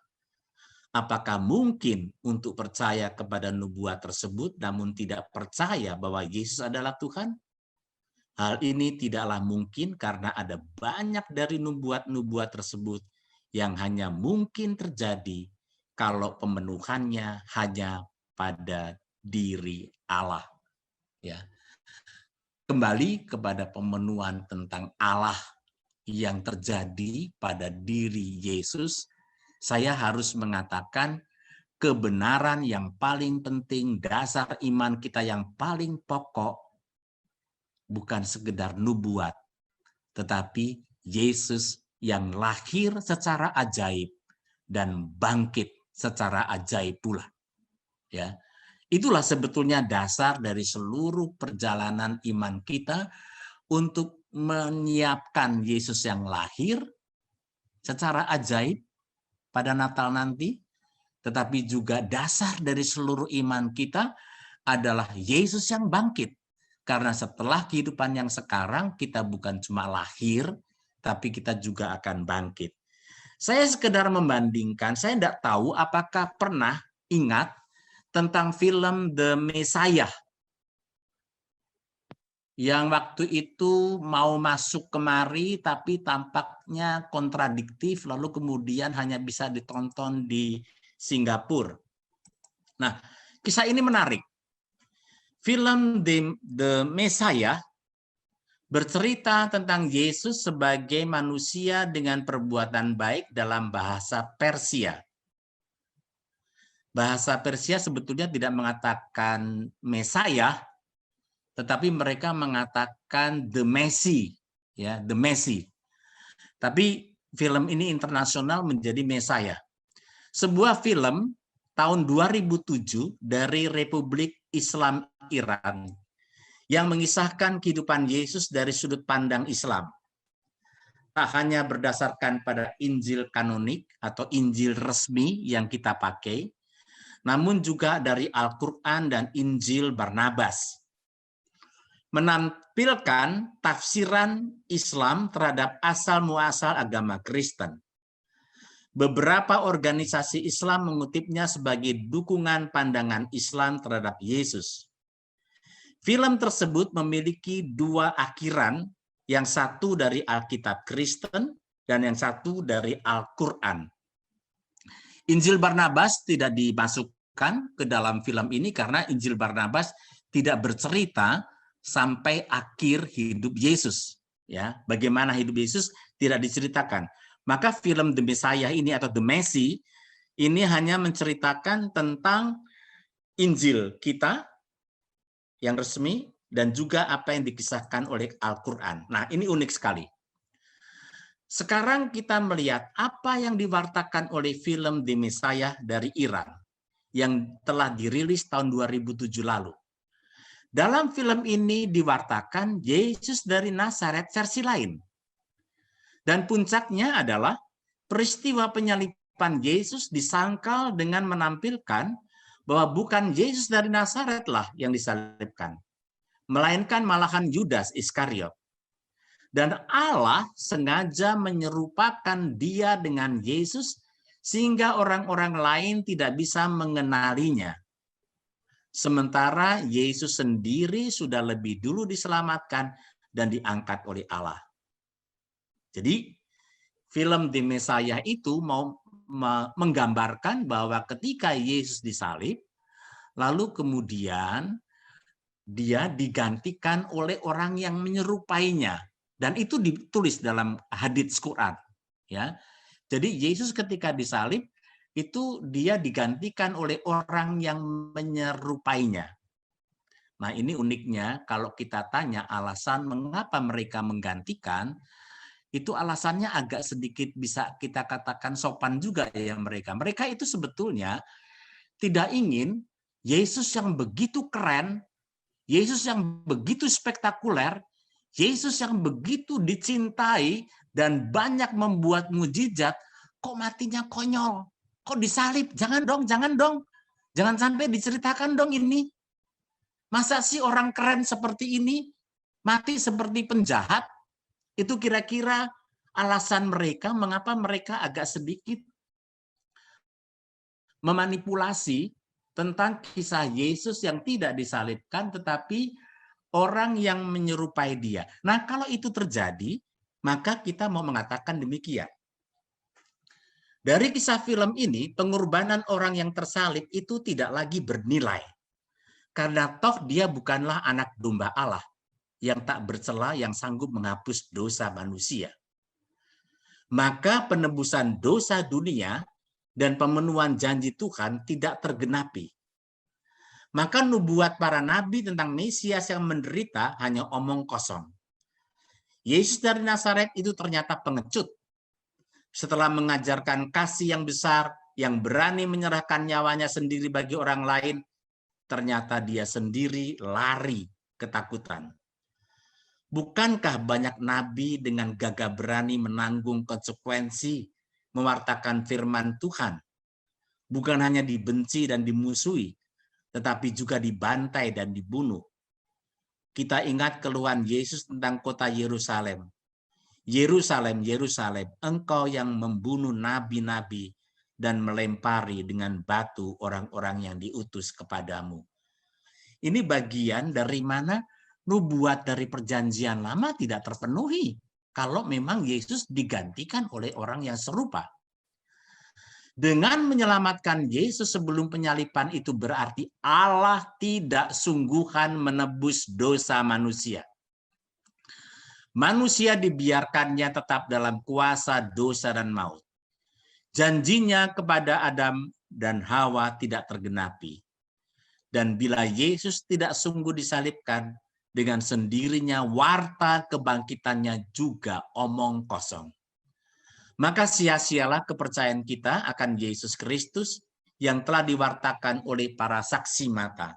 Apakah mungkin untuk percaya kepada nubuat tersebut namun tidak percaya bahwa Yesus adalah Tuhan? Hal ini tidaklah mungkin karena ada banyak dari nubuat-nubuat tersebut yang hanya mungkin terjadi kalau pemenuhannya hanya pada diri Allah. Ya. Kembali kepada pemenuhan tentang Allah yang terjadi pada diri Yesus, saya harus mengatakan kebenaran yang paling penting, dasar iman kita yang paling pokok, bukan sekedar nubuat, tetapi Yesus yang lahir secara ajaib dan bangkit secara ajaib pula. Ya, itulah sebetulnya dasar dari seluruh perjalanan iman kita untuk menyiapkan Yesus yang lahir secara ajaib pada Natal nanti, tetapi juga dasar dari seluruh iman kita adalah Yesus yang bangkit. Karena setelah kehidupan yang sekarang, kita bukan cuma lahir, tapi kita juga akan bangkit. Saya sekedar membandingkan, saya tidak tahu apakah pernah ingat tentang film The Messiah yang waktu itu mau masuk kemari tapi tampaknya kontradiktif, lalu kemudian hanya bisa ditonton di Singapura. Nah, kisah ini menarik. Film The Messiah bercerita tentang Yesus sebagai manusia dengan perbuatan baik dalam bahasa Persia. Bahasa Persia sebetulnya tidak mengatakan Messiah, tetapi mereka mengatakan the Messi, ya, the Messi. Tapi film ini internasional menjadi Messiah. Sebuah film tahun 2007 dari Republik Islam Iran yang mengisahkan kehidupan Yesus dari sudut pandang Islam. Tak hanya berdasarkan pada Injil kanonik atau Injil resmi yang kita pakai, namun juga dari Al-Quran dan Injil Barnabas. Menampilkan tafsiran Islam terhadap asal-muasal agama Kristen. Beberapa organisasi Islam mengutipnya sebagai dukungan pandangan Islam terhadap Yesus. Film tersebut memiliki dua akhiran, yang satu dari Alkitab Kristen dan yang satu dari Al-Quran. Injil Barnabas tidak dimasukkan ke dalam film ini karena Injil Barnabas tidak bercerita sampai akhir hidup Yesus. Ya, bagaimana hidup Yesus tidak diceritakan. Maka film The Messiah ini atau The Messi ini hanya menceritakan tentang Injil kita yang resmi dan juga apa yang dikisahkan oleh Al-Quran. Nah, ini unik sekali. Sekarang kita melihat apa yang diwartakan oleh film The Messiah dari Iran yang telah dirilis tahun 2007 lalu. Dalam film ini diwartakan Yesus dari Nazaret versi lain. Dan puncaknya adalah peristiwa penyaliban Yesus disangkal dengan menampilkan bahwa bukan Yesus dari Nazaret lah yang disalibkan, melainkan malahan Yudas Iskariot. Dan Allah sengaja menyerupakan dia dengan Yesus sehingga orang-orang lain tidak bisa mengenalinya. Sementara Yesus sendiri sudah lebih dulu diselamatkan dan diangkat oleh Allah. Jadi film The Messiah itu mau menggambarkan bahwa ketika Yesus disalib, lalu kemudian dia digantikan oleh orang yang menyerupainya. Dan itu ditulis dalam hadits Quran. Ya. Jadi Yesus ketika disalib, itu dia digantikan oleh orang yang menyerupainya. Nah, ini uniknya kalau kita tanya alasan mengapa mereka menggantikan, itu alasannya agak sedikit bisa kita katakan sopan juga ya mereka. Mereka itu sebetulnya tidak ingin Yesus yang begitu keren, Yesus yang begitu spektakuler, Yesus yang begitu dicintai dan banyak membuat mujizat, kok matinya konyol, kok disalib, jangan dong, jangan sampai diceritakan dong ini. Masa sih orang keren seperti ini mati seperti penjahat? Itu kira-kira alasan mereka mengapa mereka agak sedikit memanipulasi tentang kisah Yesus yang tidak disalibkan, tetapi orang yang menyerupai dia. Nah, kalau itu terjadi, maka kita mau mengatakan demikian. Dari kisah film ini, pengorbanan orang yang tersalib itu tidak lagi bernilai. Karena toh dia bukanlah anak domba Allah yang tak bercela, yang sanggup menghapus dosa manusia. Maka penebusan dosa dunia dan pemenuhan janji Tuhan tidak tergenapi. Maka nubuat para nabi tentang Mesias yang menderita hanya omong kosong. Yesus dari Nazaret itu ternyata pengecut. Setelah mengajarkan kasih yang besar, yang berani menyerahkan nyawanya sendiri bagi orang lain, ternyata dia sendiri lari ketakutan. Bukankah banyak nabi dengan gagah berani menanggung konsekuensi mewartakan firman Tuhan? Bukan hanya dibenci dan dimusuhi, tetapi juga dibantai dan dibunuh. Kita ingat keluhan Yesus tentang kota Yerusalem. Yerusalem, Yerusalem, engkau yang membunuh nabi-nabi dan melempari dengan batu orang-orang yang diutus kepadamu. Ini bagian dari mana nubuat dari perjanjian lama tidak terpenuhi kalau memang Yesus digantikan oleh orang yang serupa. Dengan menyelamatkan Yesus sebelum penyaliban itu berarti Allah tidak sungguhan menebus dosa manusia. Manusia dibiarkannya tetap dalam kuasa dosa dan maut. Janjinya kepada Adam dan Hawa tidak tergenapi. Dan bila Yesus tidak sungguh disalibkan, dengan sendirinya warta kebangkitannya juga omong kosong. Maka sia-sialah kepercayaan kita akan Yesus Kristus yang telah diwartakan oleh para saksi mata.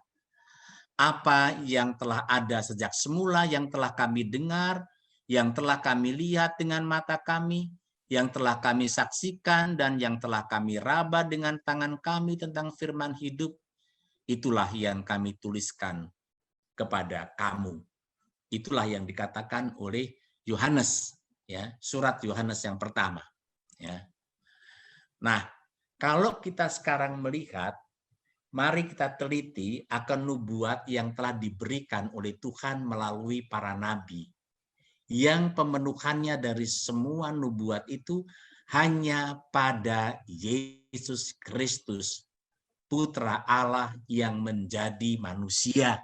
Apa yang telah ada sejak semula, yang telah kami dengar, yang telah kami lihat dengan mata kami, yang telah kami saksikan, dan yang telah kami raba dengan tangan kami tentang firman hidup, itulah yang kami tuliskan kepada kamu. Itulah yang dikatakan oleh Yohanes, ya, surat Yohanes yang pertama, ya. Nah, kalau kita sekarang melihat, mari kita teliti akan nubuat yang telah diberikan oleh Tuhan melalui para nabi, yang pemenuhannya dari semua nubuat itu hanya pada Yesus Kristus, Putra Allah yang menjadi manusia.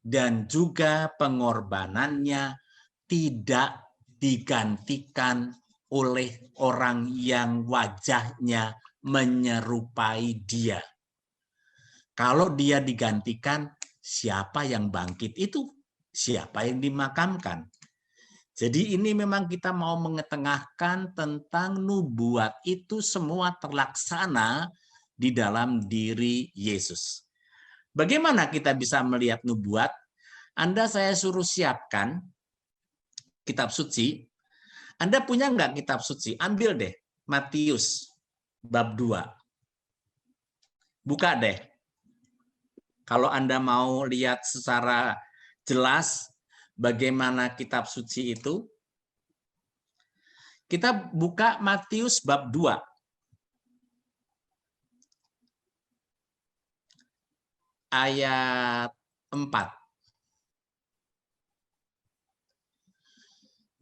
Dan juga pengorbanannya tidak digantikan oleh orang yang wajahnya menyerupai dia. Kalau dia digantikan, siapa yang bangkit itu? Siapa yang dimakamkan? Jadi ini memang kita mau mengetengahkan tentang nubuat itu semua terlaksana di dalam diri Yesus. Bagaimana kita bisa melihat nubuat? Anda saya suruh siapkan kitab suci. Anda punya nggak kitab suci? Ambil deh Matius bab 2. Buka deh. Kalau Anda mau lihat secara jelas bagaimana kitab suci itu, kita buka Matius bab 2. Ayat 4.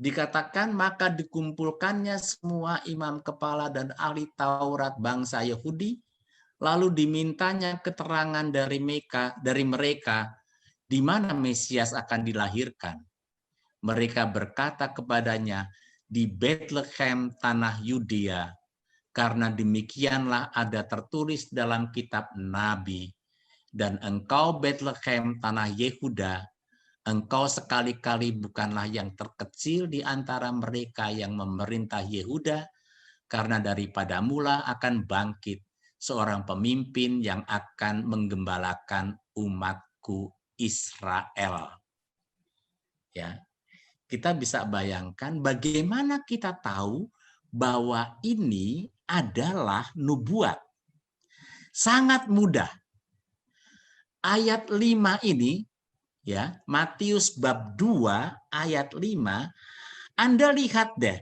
Dikatakan, maka dikumpulkannya semua imam kepala dan ahli Taurat bangsa Yahudi, lalu dimintanya keterangan dari mereka di mana Mesias akan dilahirkan. Mereka berkata kepadanya, di Bethlehem tanah Yudea, karena demikianlah ada tertulis dalam kitab Nabi. Dan engkau Bethlehem tanah Yehuda, engkau sekali-kali bukanlah yang terkecil di antara mereka yang memerintah Yehuda, karena daripada mula akan bangkit seorang pemimpin yang akan menggembalakan umatku Israel. Ya, kita bisa bayangkan bagaimana kita tahu bahwa ini adalah nubuat. Sangat mudah. Ayat 5 ini, ya, Matius bab 2 ayat 5, Anda lihat deh,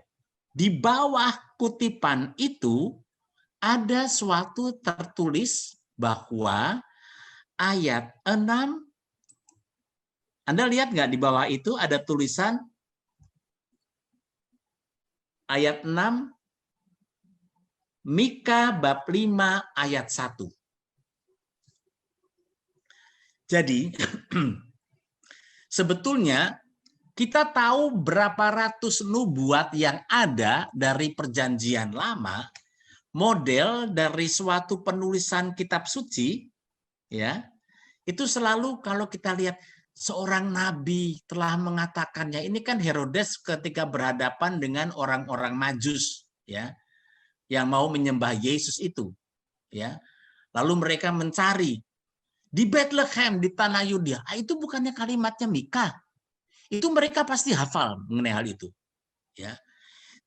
di bawah kutipan itu ada suatu tertulis bahwa ayat 6, Anda lihat nggak di bawah itu ada tulisan ayat 6, Mika bab 5 ayat 1. Jadi, sebetulnya kita tahu berapa ratus nubuat yang ada dari Perjanjian Lama, model dari suatu penulisan kitab suci, ya, itu selalu kalau kita lihat seorang nabi telah mengatakannya. Ini kan Herodes ketika berhadapan dengan orang-orang Majus, ya, yang mau menyembah Yesus itu, ya. Lalu mereka mencari di Bethlehem di tanah Yudea. Itu bukannya kalimatnya Mika. Itu mereka pasti hafal mengenai hal itu, ya.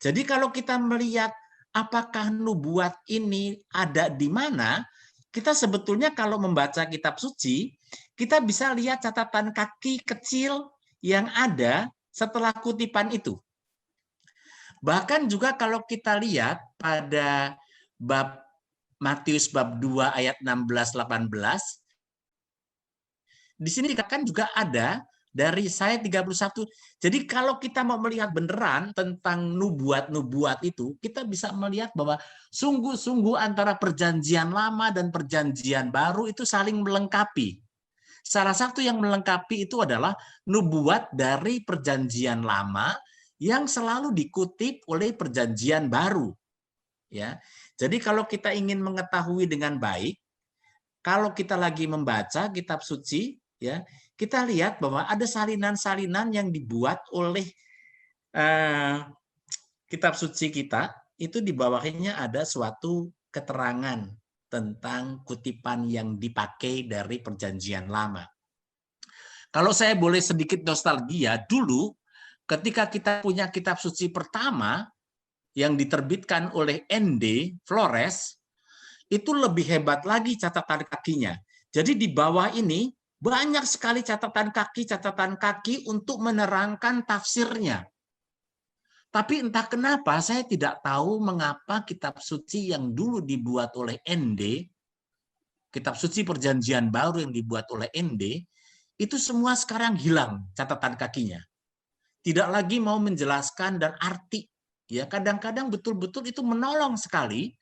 Jadi kalau kita melihat apakah nubuat ini ada di mana, kita sebetulnya kalau membaca kitab suci, kita bisa lihat catatan kaki kecil yang ada setelah kutipan itu. Bahkan juga kalau kita lihat pada bab Matius bab 2 ayat 16-18, di sini dikatakan juga ada dari Yesaya 31. Jadi kalau kita mau melihat beneran tentang nubuat-nubuat itu, kita bisa melihat bahwa sungguh-sungguh antara Perjanjian Lama dan Perjanjian Baru itu saling melengkapi. Salah satu yang melengkapi itu adalah nubuat dari Perjanjian Lama yang selalu dikutip oleh Perjanjian Baru. Ya. Jadi kalau kita ingin mengetahui dengan baik, kalau kita lagi membaca kitab suci, ya, kita lihat bahwa ada salinan-salinan yang dibuat oleh kitab suci kita, itu di bawahnya ada suatu keterangan tentang kutipan yang dipakai dari Perjanjian Lama. Kalau saya boleh sedikit nostalgia, dulu ketika kita punya kitab suci pertama yang diterbitkan oleh ND Flores, itu lebih hebat lagi catatan kakinya. Jadi di bawah ini banyak sekali catatan kaki untuk menerangkan tafsirnya. Tapi entah kenapa saya tidak tahu mengapa kitab suci yang dulu dibuat oleh ND, kitab suci Perjanjian Baru yang dibuat oleh ND, itu semua sekarang hilang catatan kakinya. Tidak lagi mau menjelaskan dan arti. Ya, kadang-kadang betul-betul itu menolong sekali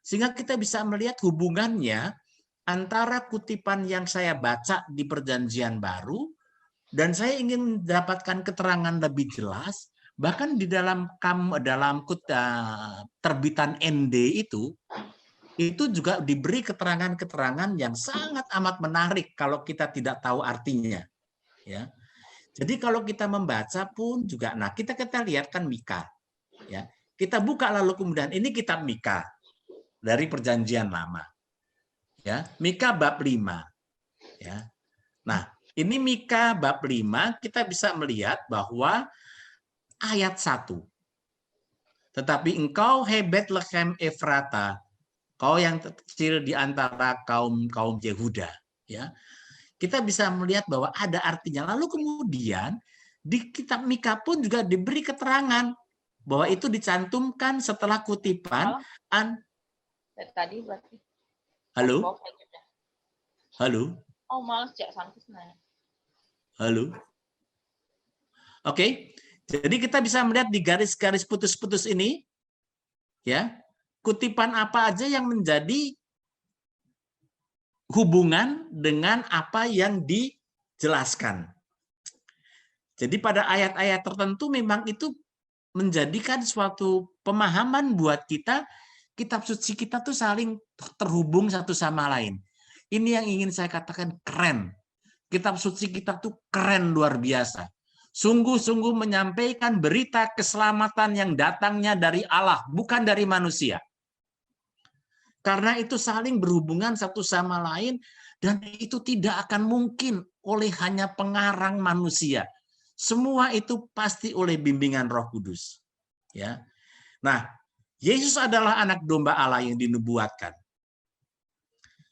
sehingga kita bisa melihat hubungannya antara kutipan yang saya baca di Perjanjian Baru dan saya ingin mendapatkan keterangan lebih jelas, bahkan di dalam terbitan ND itu juga diberi keterangan-keterangan yang sangat amat menarik kalau kita tidak tahu artinya. Ya. Jadi kalau kita membaca pun juga, nah kita lihat kan Mika. Ya. Kita buka lalu kemudian ini kitab Mika dari Perjanjian Lama. Ya, Mika bab 5. Ya. Nah, ini Mika bab 5 kita bisa melihat bahwa ayat 1. Tetapi engkau hai Bethlehem Efrata, kau yang kecil di antara kaum Yehuda, ya. Kita bisa melihat bahwa ada artinya. Lalu kemudian di kitab Mika pun juga diberi keterangan bahwa itu dicantumkan setelah kutipan tadi berarti. Halo? Halo? Oh, malas cek santai. Halo? Oke. Jadi kita bisa melihat di garis-garis putus-putus ini, ya, kutipan apa aja yang menjadi hubungan dengan apa yang dijelaskan. Jadi pada ayat-ayat tertentu memang itu menjadikan suatu pemahaman buat kita, kitab suci kita tuh saling terhubung satu sama lain. Ini yang ingin saya katakan keren. kitab suci kita tuh keren luar biasa. Sungguh-sungguh menyampaikan berita keselamatan yang datangnya dari Allah, bukan dari manusia. Karena itu saling berhubungan satu sama lain, dan itu tidak akan mungkin oleh hanya pengarang manusia. Semua itu pasti oleh bimbingan Roh Kudus. Ya. Nah, Yesus adalah anak domba Allah yang dinubuatkan.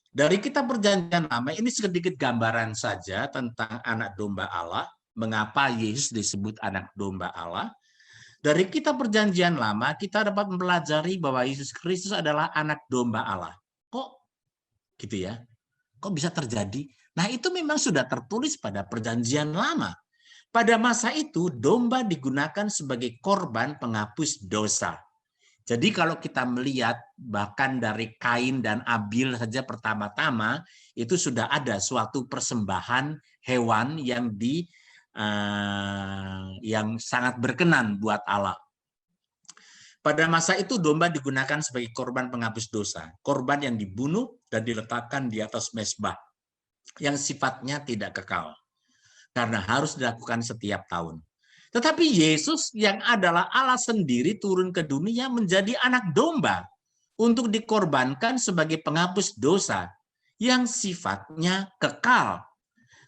Dari kitab Perjanjian Lama, ini sedikit gambaran saja tentang anak domba Allah. Mengapa Yesus disebut anak domba Allah? Dari kitab Perjanjian Lama, kita dapat mempelajari bahwa Yesus Kristus adalah anak domba Allah. Kok gitu ya? Kok bisa terjadi? Nah, itu memang sudah tertulis pada Perjanjian Lama. Pada masa itu, domba digunakan sebagai korban penghapus dosa. Jadi kalau kita melihat bahkan dari Kain dan Abil saja pertama-tama, itu sudah ada suatu persembahan hewan yang sangat berkenan buat Allah. Pada masa itu domba digunakan sebagai korban penghapus dosa, korban yang dibunuh dan diletakkan di atas mezbah yang sifatnya tidak kekal karena harus dilakukan setiap tahun. Tetapi Yesus yang adalah Allah sendiri turun ke dunia menjadi anak domba untuk dikorbankan sebagai penghapus dosa yang sifatnya kekal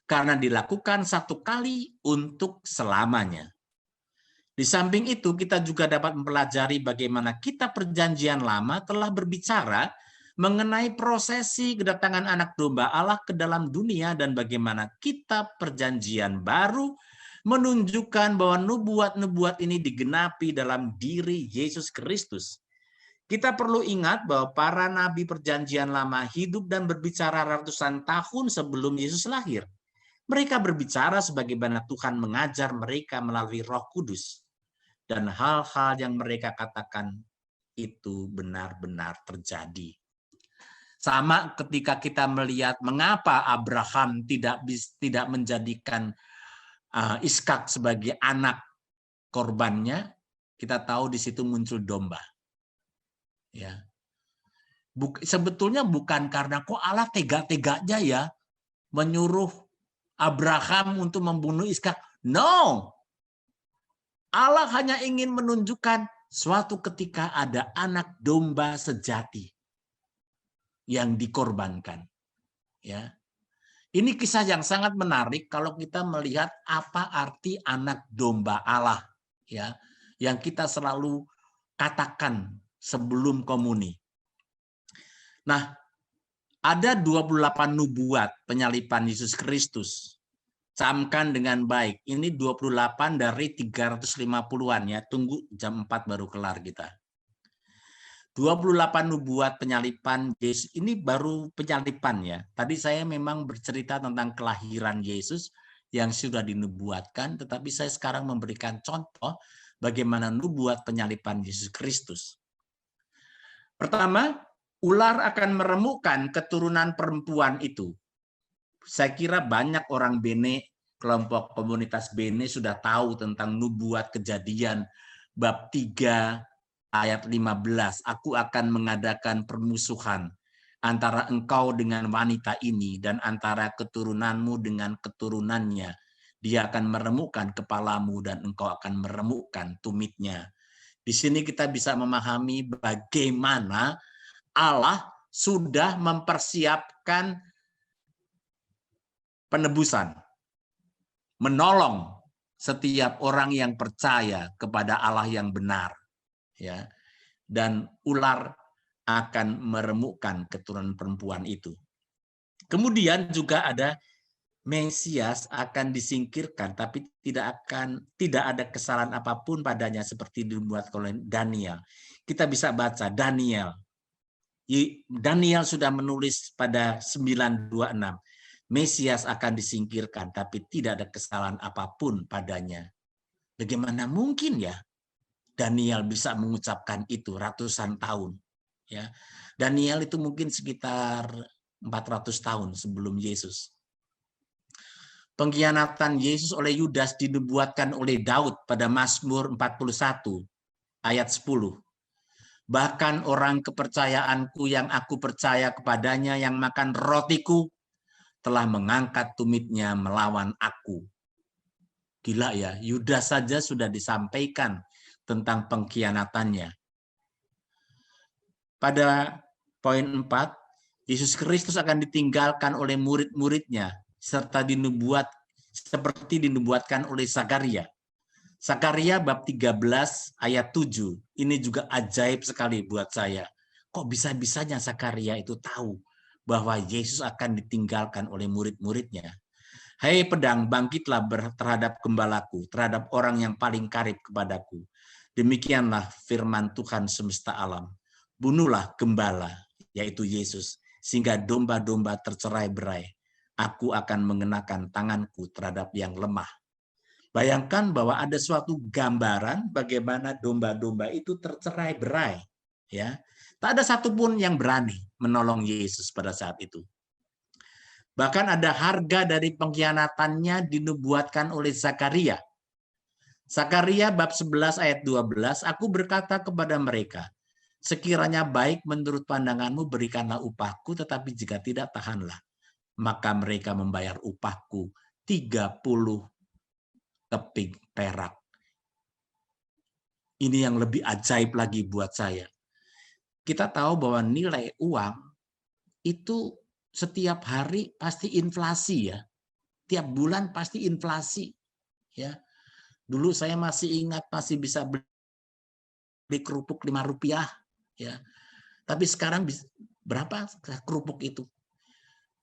karena dilakukan satu kali untuk selamanya. Di samping itu, kita juga dapat mempelajari bagaimana kitab Perjanjian Lama telah berbicara mengenai prosesi kedatangan anak domba Allah ke dalam dunia dan bagaimana kitab Perjanjian Baru menunjukkan bahwa nubuat-nubuat ini digenapi dalam diri Yesus Kristus. Kita perlu ingat bahwa para nabi Perjanjian Lama hidup dan berbicara ratusan tahun sebelum Yesus lahir. Mereka berbicara sebagaimana Tuhan mengajar mereka melalui Roh Kudus. Dan hal-hal yang mereka katakan itu benar-benar terjadi. Sama ketika kita melihat mengapa Abraham tidak menjadikan Ishak sebagai anak korbannya, kita tahu di situ muncul domba. Ya. Sebetulnya bukan karena kok Allah tega-teganya ya menyuruh Abraham untuk membunuh Ishak. No. Allah hanya ingin menunjukkan suatu ketika ada anak domba sejati yang dikorbankan. Ya. Ini kisah yang sangat menarik kalau kita melihat apa arti anak domba Allah, ya, yang kita selalu katakan sebelum komuni. Nah, ada 28 nubuat penyaliban Yesus Kristus. Camkan dengan baik. Ini 28 dari 350-an ya. Tunggu jam 4 baru kelar kita. 28 nubuat penyaliban Yesus. Ini baru penyaliban ya. Tadi saya memang bercerita tentang kelahiran Yesus yang sudah dinubuatkan, tetapi saya sekarang memberikan contoh bagaimana nubuat penyaliban Yesus Kristus. Pertama, ular akan meremukkan keturunan perempuan itu. Saya kira banyak orang Bene, kelompok komunitas Bene sudah tahu tentang nubuat Kejadian bab 3 ayat 15. Aku akan mengadakan permusuhan antara engkau dengan wanita ini dan antara keturunanmu dengan keturunannya. Dia akan meremukkan kepalamu dan engkau akan meremukkan tumitnya. Di sini kita bisa memahami bagaimana Allah sudah mempersiapkan penebusan, menolong setiap orang yang percaya kepada Allah yang benar, ya. Dan ular akan meremukkan keturunan perempuan itu. Kemudian juga ada Mesias akan disingkirkan, tapi tidak ada kesalahan apapun padanya seperti dibuat oleh Daniel. Kita bisa baca Daniel sudah menulis pada 9:26. Mesias akan disingkirkan, tapi tidak ada kesalahan apapun padanya. Bagaimana mungkin ya Daniel bisa mengucapkan itu ratusan tahun? Ya, Daniel itu mungkin sekitar 400 tahun sebelum Yesus. Pengkhianatan Yesus oleh Yudas dinubuatkan oleh Daud pada Mazmur 41 ayat 10. Bahkan orang kepercayaanku yang aku percaya kepadanya yang makan rotiku telah mengangkat tumitnya melawan aku. Gila ya, Yudas saja sudah disampaikan tentang pengkhianatannya. Pada poin 4, Yesus Kristus akan ditinggalkan oleh murid-muridnya serta seperti dinubuatkan oleh Zakaria. Zakaria bab 13 ayat 7. Ini juga ajaib sekali buat saya. Kok bisa-bisanya Zakaria itu tahu bahwa Yesus akan ditinggalkan oleh murid-muridnya? Hai pedang, bangkitlah terhadap gembalaku, terhadap orang yang paling karib kepadaku. Demikianlah firman Tuhan semesta alam. Bunuhlah gembala, yaitu Yesus, sehingga domba-domba tercerai-berai. Aku akan mengenakan tanganku terhadap yang lemah. Bayangkan bahwa ada suatu gambaran bagaimana domba-domba itu tercerai-berai. Ya, tak ada satupun yang berani menolong Yesus pada saat itu. Bahkan ada harga dari pengkhianatannya dinubuatkan oleh Zakaria. Zakaria bab 11 ayat 12, aku berkata kepada mereka, sekiranya baik menurut pandanganmu berikanlah upahku, tetapi jika tidak tahanlah. Maka mereka membayar upahku 30 keping perak. Ini yang lebih ajaib lagi buat saya. Kita tahu bahwa nilai uang itu setiap hari pasti inflasi ya. Tiap bulan pasti inflasi ya. Dulu saya masih ingat masih bisa beli kerupuk 5 rupiah ya. Tapi sekarang berapa kerupuk itu?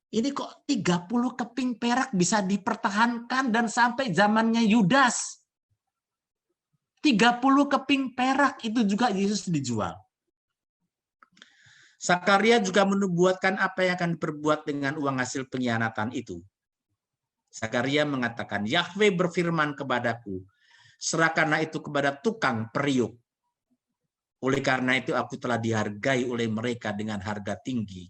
Ini kok 30 keping perak bisa dipertahankan dan sampai zamannya Yudas. 30 keping perak itu juga Yesus dijual. Zakaria juga menubuatkan apa yang akan diperbuat dengan uang hasil pengkhianatan itu. Zakaria mengatakan, Yahweh berfirman kepadaku, serahkanlah itu kepada tukang periuk. Oleh karena itu aku telah dihargai oleh mereka dengan harga tinggi.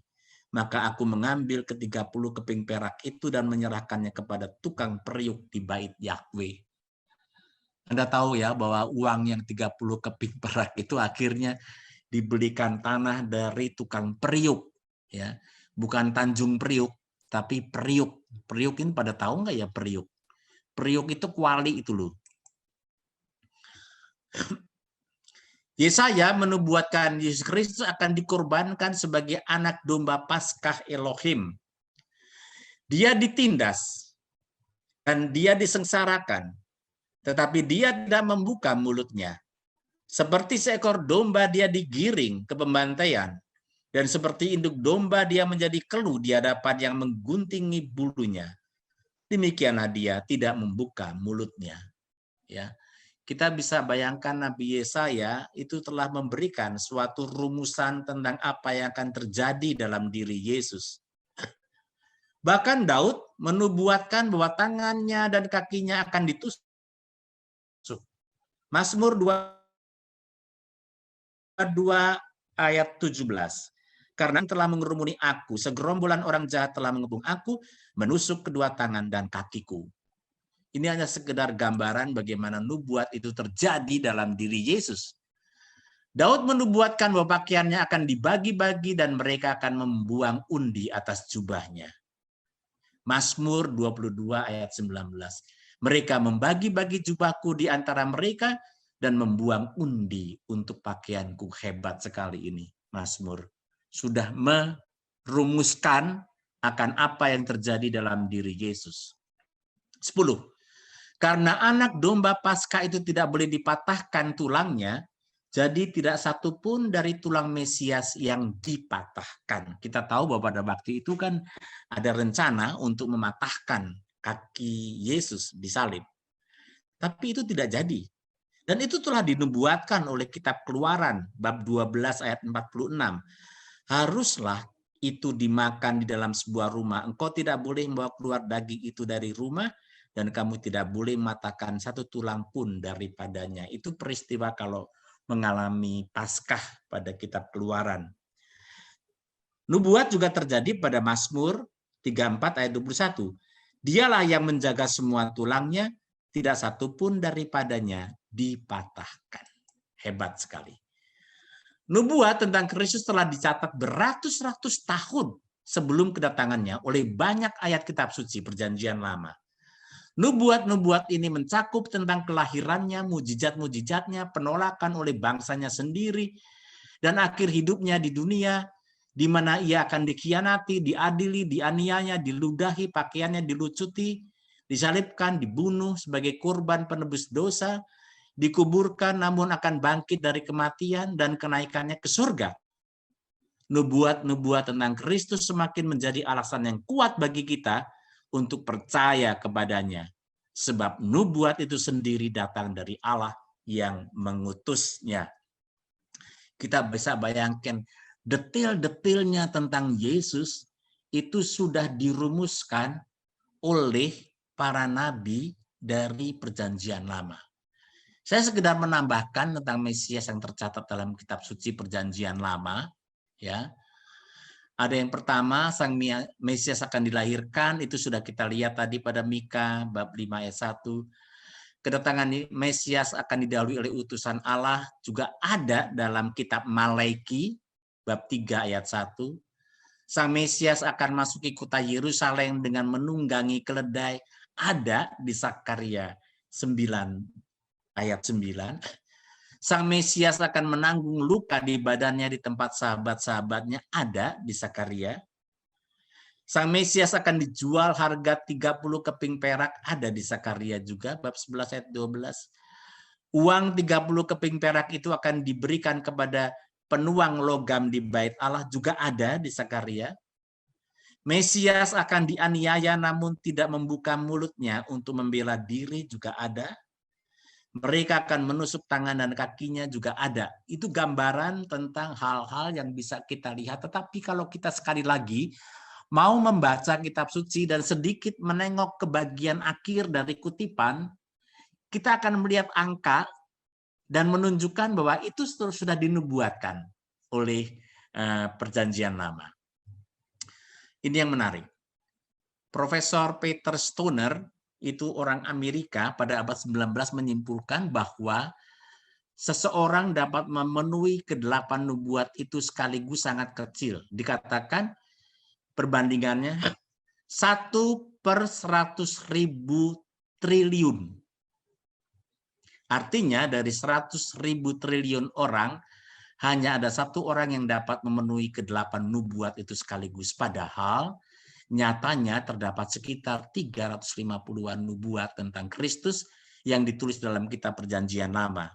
Maka aku mengambil ke-30 keping perak itu dan menyerahkannya kepada tukang periuk di bait Yahweh. Anda tahu ya bahwa uang yang 30 keping perak itu akhirnya dibelikan tanah dari tukang periuk, ya, bukan Tanjung Priuk, tapi periuk. Periuk ini pada tahu nggak ya periuk? Periuk itu kuali itu loh. Yesaya menubuatkan Yesus Kristus akan dikorbankan sebagai anak domba Paskah Elohim. Dia ditindas dan dia disengsarakan, tetapi dia tidak membuka mulutnya. Seperti seekor domba dia digiring ke pembantaian, dan seperti induk domba dia menjadi keluh di hadapan yang mengguntingi bulunya. Demikianlah dia tidak membuka mulutnya. Ya, kita bisa bayangkan Nabi Yesaya itu telah memberikan suatu rumusan tentang apa yang akan terjadi dalam diri Yesus. Bahkan Daud menubuatkan bahwa tangannya dan kakinya akan ditusuk. Mazmur 2 ayat 17. Karena telah mengerumuni aku, segerombolan orang jahat telah mengepung aku, menusuk kedua tangan dan kakiku. Ini hanya sekedar gambaran bagaimana nubuat itu terjadi dalam diri Yesus. Daud menubuatkan bahwa pakaiannya akan dibagi-bagi dan mereka akan membuang undi atas jubahnya. Mazmur 22 ayat 19. Mereka membagi-bagi jubahku di antara mereka dan membuang undi untuk pakaianku. Hebat sekali ini Mazmur. Sudah merumuskan akan apa yang terjadi dalam diri Yesus. 10. Karena anak domba Paskah itu tidak boleh dipatahkan tulangnya, jadi tidak satu pun dari tulang Mesias yang dipatahkan. Kita tahu bahwa pada waktu itu kan ada rencana untuk mematahkan kaki Yesus di salib. Tapi itu tidak jadi. Dan itu telah dinubuatkan oleh kitab Keluaran bab 12 ayat 46. Haruslah itu dimakan di dalam sebuah rumah. Engkau tidak boleh membawa keluar daging itu dari rumah dan kamu tidak boleh mematahkan satu tulang pun daripadanya. Itu peristiwa kalau mengalami Paskah pada kitab Keluaran. Nubuat juga terjadi pada Mazmur 34 ayat 21. Dialah yang menjaga semua tulangnya, tidak satu pun daripadanya dipatahkan. Hebat sekali. Nubuat tentang Kristus telah dicatat beratus-ratus tahun sebelum kedatangannya oleh banyak ayat kitab suci Perjanjian Lama. Nubuat-nubuat ini mencakup tentang kelahirannya, mujizat-mujizatnya, penolakan oleh bangsanya sendiri, dan akhir hidupnya di dunia, di mana ia akan dikhianati, diadili, dianiaya, diludahi, pakaiannya dilucuti, disalibkan, dibunuh sebagai korban penebus dosa, dikuburkan namun akan bangkit dari kematian, dan kenaikannya ke surga. Nubuat-nubuat tentang Kristus semakin menjadi alasan yang kuat bagi kita untuk percaya kepadanya. Sebab nubuat itu sendiri datang dari Allah yang mengutusnya. Kita bisa bayangkan detail-detailnya tentang Yesus itu sudah dirumuskan oleh para nabi dari Perjanjian Lama. Saya sekedar menambahkan tentang Mesias yang tercatat dalam kitab suci Perjanjian Lama, ya. Ada yang pertama, Sang Mesias akan dilahirkan, itu sudah kita lihat tadi pada Mika bab 5 ayat 1. Kedatangan Mesias akan didahului oleh utusan Allah, juga ada dalam kitab Malaiki bab 3 ayat 1. Sang Mesias akan masuki kota Yerusalem dengan menunggangi keledai, ada di Zakaria 9 ayat 9. Sang Mesias akan menanggung luka di badannya di tempat sahabat-sahabatnya, ada di Zakaria. Sang Mesias akan dijual harga 30 keping perak, ada di Zakaria juga, bab 11 ayat 12. Uang 30 keping perak itu akan diberikan kepada penuang logam di bait Allah, juga ada di Zakaria. Mesias akan dianiaya namun tidak membuka mulutnya untuk membela diri, juga ada. Mereka akan menusuk tangan dan kakinya, juga ada. Itu gambaran tentang hal-hal yang bisa kita lihat. Tetapi kalau kita sekali lagi mau membaca kitab suci dan sedikit menengok ke bagian akhir dari kutipan, kita akan melihat angka dan menunjukkan bahwa itu sudah dinubuatkan oleh Perjanjian Lama. Ini yang menarik. Profesor Peter Stoner, itu orang Amerika, pada abad 19 menyimpulkan bahwa seseorang dapat memenuhi ke-8 nubuat itu sekaligus sangat kecil. Dikatakan perbandingannya 1/100.000 triliun. Artinya dari 100.000 triliun orang, hanya ada satu orang yang dapat memenuhi ke-8 nubuat itu sekaligus. Padahal nyatanya terdapat sekitar 350-an nubuat tentang Kristus yang ditulis dalam kitab Perjanjian Lama.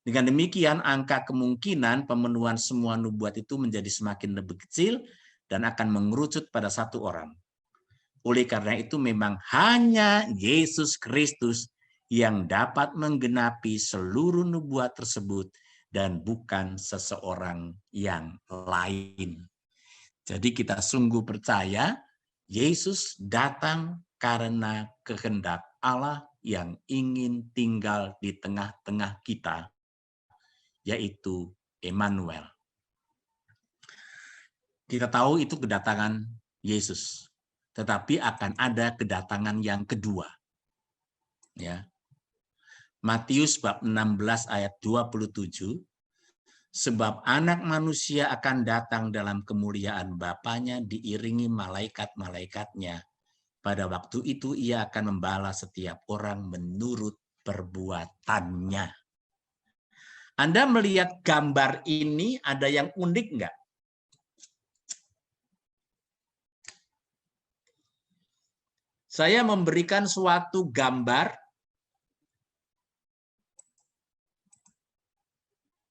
Dengan demikian, angka kemungkinan pemenuhan semua nubuat itu menjadi semakin lebih kecil dan akan mengerucut pada satu orang. Oleh karena itu memang hanya Yesus Kristus yang dapat menggenapi seluruh nubuat tersebut dan bukan seseorang yang lain. Jadi kita sungguh percaya Yesus datang karena kehendak Allah yang ingin tinggal di tengah-tengah kita, yaitu Emmanuel. Kita tahu itu kedatangan Yesus, tetapi akan ada kedatangan yang kedua. Ya. Matius bab 16 ayat 27, sebab anak manusia akan datang dalam kemuliaan Bapanya diiringi malaikat-malaikatnya. Pada waktu itu ia akan membalas setiap orang menurut perbuatannya. Anda melihat gambar ini, ada yang unik enggak? Saya memberikan suatu gambar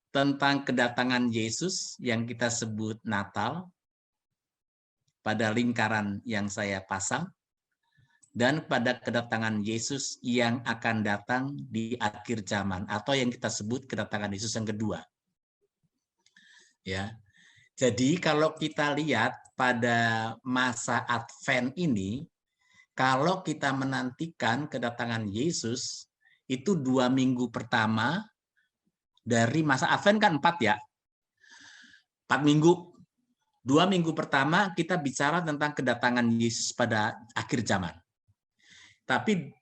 tentang kedatangan Yesus yang kita sebut Natal pada lingkaran yang saya pasang, dan pada kedatangan Yesus yang akan datang di akhir zaman atau yang kita sebut kedatangan Yesus yang kedua. Ya. Jadi kalau kita lihat pada masa Advent ini, kalau kita menantikan kedatangan Yesus itu 2 minggu pertama dari masa Advent kan 4 ya. 4 minggu. 2 minggu pertama kita bicara tentang kedatangan Yesus pada akhir zaman. Tapi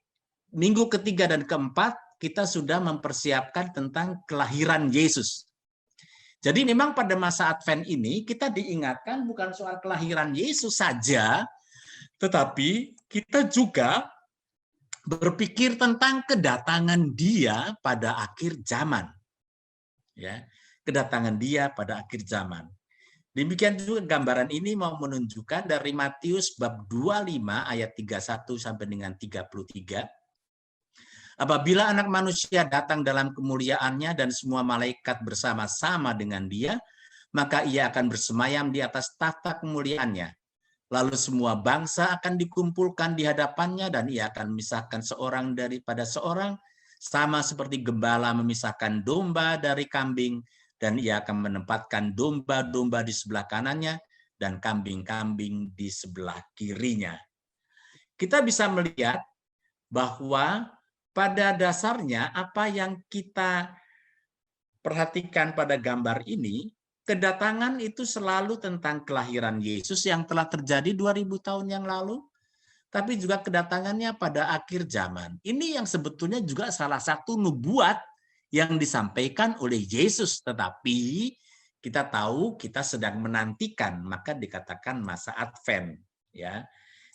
minggu ketiga dan keempat kita sudah mempersiapkan tentang kelahiran Yesus. Jadi memang pada masa Advent ini kita diingatkan bukan soal kelahiran Yesus saja, tetapi kita juga berpikir tentang kedatangan Dia pada akhir zaman. Ya, kedatangan Dia pada akhir zaman. Demikian juga gambaran ini mau menunjukkan dari Matius bab 25 ayat 31 sampai dengan 33. Apabila Anak Manusia datang dalam kemuliaannya dan semua malaikat bersama-sama dengan Dia, maka Ia akan bersemayam di atas tahta kemuliaannya. Lalu semua bangsa akan dikumpulkan di hadapannya dan Ia akan memisahkan seorang daripada seorang, sama seperti gembala memisahkan domba dari kambing, dan Ia akan menempatkan domba-domba di sebelah kanannya dan kambing-kambing di sebelah kirinya. Kita bisa melihat bahwa pada dasarnya apa yang kita perhatikan pada gambar ini, kedatangan itu selalu tentang kelahiran Yesus yang telah terjadi 2000 tahun yang lalu, tapi juga kedatangannya pada akhir zaman. Ini yang sebetulnya juga salah satu nubuat yang disampaikan oleh Yesus, tetapi kita tahu kita sedang menantikan, maka dikatakan masa Advent, ya.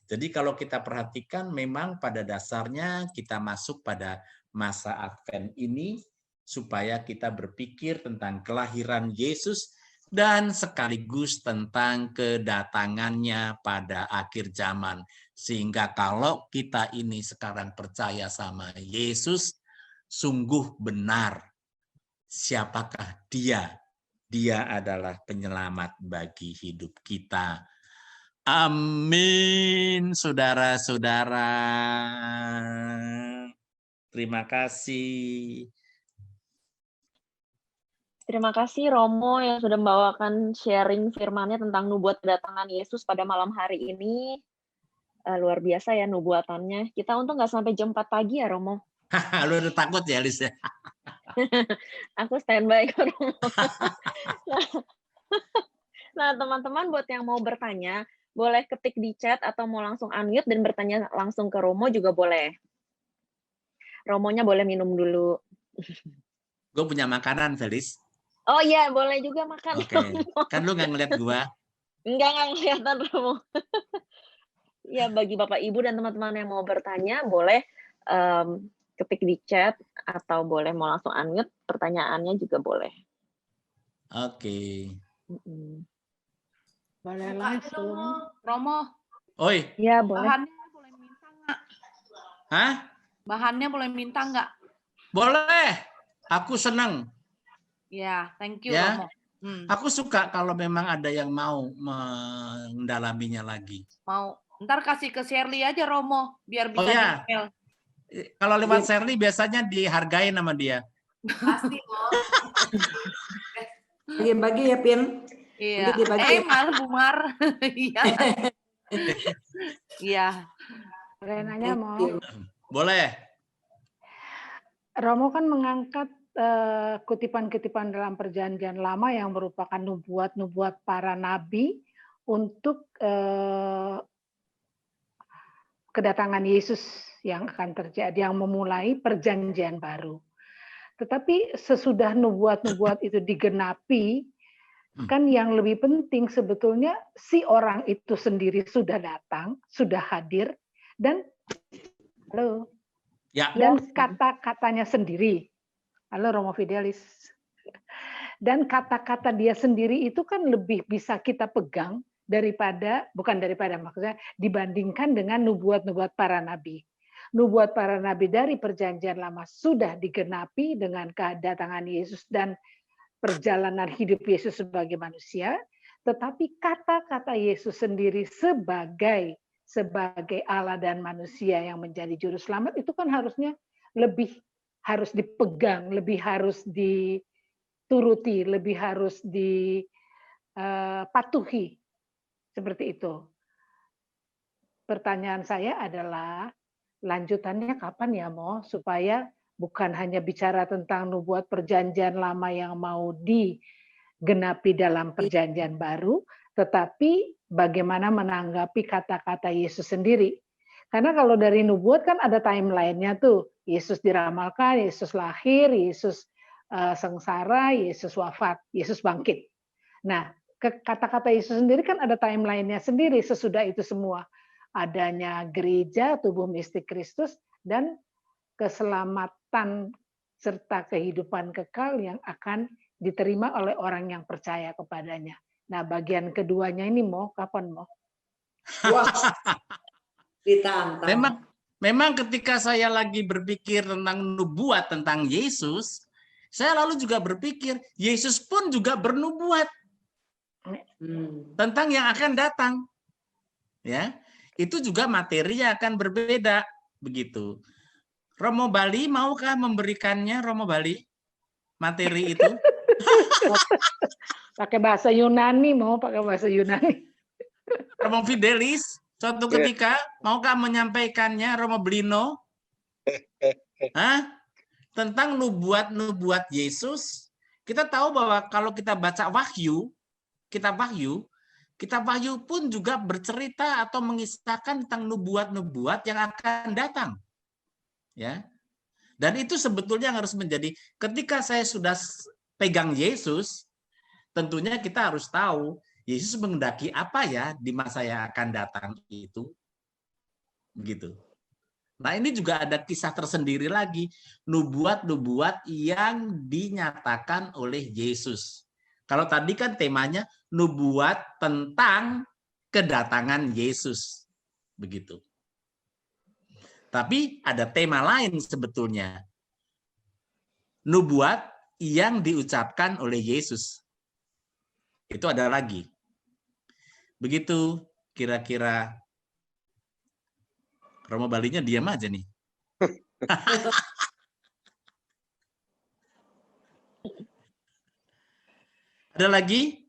Jadi kalau kita perhatikan memang pada dasarnya kita masuk pada masa Advent ini supaya kita berpikir tentang kelahiran Yesus dan sekaligus tentang kedatangannya pada akhir zaman. Sehingga kalau kita ini sekarang percaya sama Yesus, sungguh benar. Siapakah Dia? Dia adalah penyelamat bagi hidup kita. Amin, saudara-saudara. Terima kasih. Terima kasih Romo yang sudah membawakan sharing firman-Nya tentang nubuat kedatangan Yesus pada malam hari ini. Luar biasa ya nubuatannya. Kita untung nggak sampai jam 4 pagi ya Romo. Lu udah takut ya, Lis? Aku standby kok Romo. Nah, teman-teman buat yang mau bertanya, boleh ketik di chat atau mau langsung unmute dan bertanya langsung ke Romo juga boleh. Romonya boleh minum dulu. Gue punya makanan, Felis. Oh iya, boleh juga makan. Oke. Kan lu nggak ngeliat gua. Enggak kelihatan Romo. Ya, bagi Bapak Ibu dan teman-teman yang mau bertanya, boleh ketik di chat atau boleh mau langsung unmute, pertanyaannya juga boleh. Oke. Boleh Buka aja dong, langsung. Mo. Romo, Oi, Ya, boleh. bahannya boleh minta nggak? hah? Bahannya boleh minta nggak? Boleh. Aku senang. Ya, thank you Ya. Romo. Aku suka kalau memang ada yang mau mendalaminya lagi. Mau ntar kasih ke Shirley aja Romo biar Oh bisa ya. di-email. Kalau lewat Shirley biasanya dihargain sama dia. Pasti, Mo. Bagi-bagi ya, Pin. Iya. Nanti dibagi. Mal Bumar. Iya. Iya. Boleh nanya, Mo? Boleh. Romo kan mengangkat kutipan-kutipan dalam Perjanjian Lama yang merupakan nubuat-nubuat para nabi untuk kedatangan Yesus yang akan terjadi, yang memulai Perjanjian Baru. Tetapi sesudah nubuat-nubuat itu digenapi, kan yang lebih penting sebetulnya si orang itu sendiri sudah datang, sudah hadir, dan Ya. dan kata-katanya sendiri. Halo Romo Fidelis. Dan kata-kata dia sendiri itu kan lebih bisa kita pegang maksudnya dibandingkan dengan nubuat-nubuat para nabi. Nubuat para nabi dari Perjanjian Lama sudah digenapi dengan kedatangan Yesus dan perjalanan hidup Yesus sebagai manusia, tetapi kata-kata Yesus sendiri sebagai Allah dan manusia yang menjadi juru selamat itu kan harusnya lebih harus dipegang, lebih harus dituruti, lebih harus dipatuhi. Seperti itu. Pertanyaan saya adalah lanjutannya kapan ya, Mo, supaya bukan hanya bicara tentang nubuat Perjanjian Lama yang mau digenapi dalam Perjanjian Baru, tetapi bagaimana menanggapi kata-kata Yesus sendiri. Karena kalau dari nubuat kan ada timeline-nya tuh. Yesus diramalkan, Yesus lahir, Yesus sengsara, Yesus wafat, Yesus bangkit. Nah, kata-kata Yesus sendiri kan ada timeline-nya sendiri sesudah itu semua. Adanya gereja, tubuh mistik Kristus, dan keselamatan serta kehidupan kekal yang akan diterima oleh orang yang percaya kepadanya. Nah, bagian keduanya ini kapan mau? Wah, ditantang. Memang ketika saya lagi berpikir tentang nubuat tentang Yesus, saya lalu juga berpikir Yesus pun juga bernubuat tentang yang akan datang. Ya, itu juga materinya akan berbeda begitu. Romo Bali maukah memberikannya, Romo Bali, materi itu? Pakai bahasa Yunani, mau pakai bahasa Yunani. Romo Fidelis, suatu ketika maukah menyampaikannya, Romo Blino? Tentang nubuat-nubuat Yesus. Kita tahu bahwa kalau kita baca Wahyu, kitab Wahyu pun juga bercerita atau mengisahkan tentang nubuat-nubuat yang akan datang. Ya. Dan itu sebetulnya harus menjadi, ketika saya sudah pegang Yesus, tentunya kita harus tahu Yesus menghendaki apa ya di masa yang akan datang itu. Begitu. Nah, ini juga ada kisah tersendiri lagi, nubuat-nubuat yang dinyatakan oleh Yesus. Kalau tadi kan temanya nubuat tentang kedatangan Yesus. Begitu. Tapi ada tema lain sebetulnya. Nubuat yang diucapkan oleh Yesus. Itu ada lagi. Begitu kira-kira. Romo Balinya diam aja nih. Ada lagi?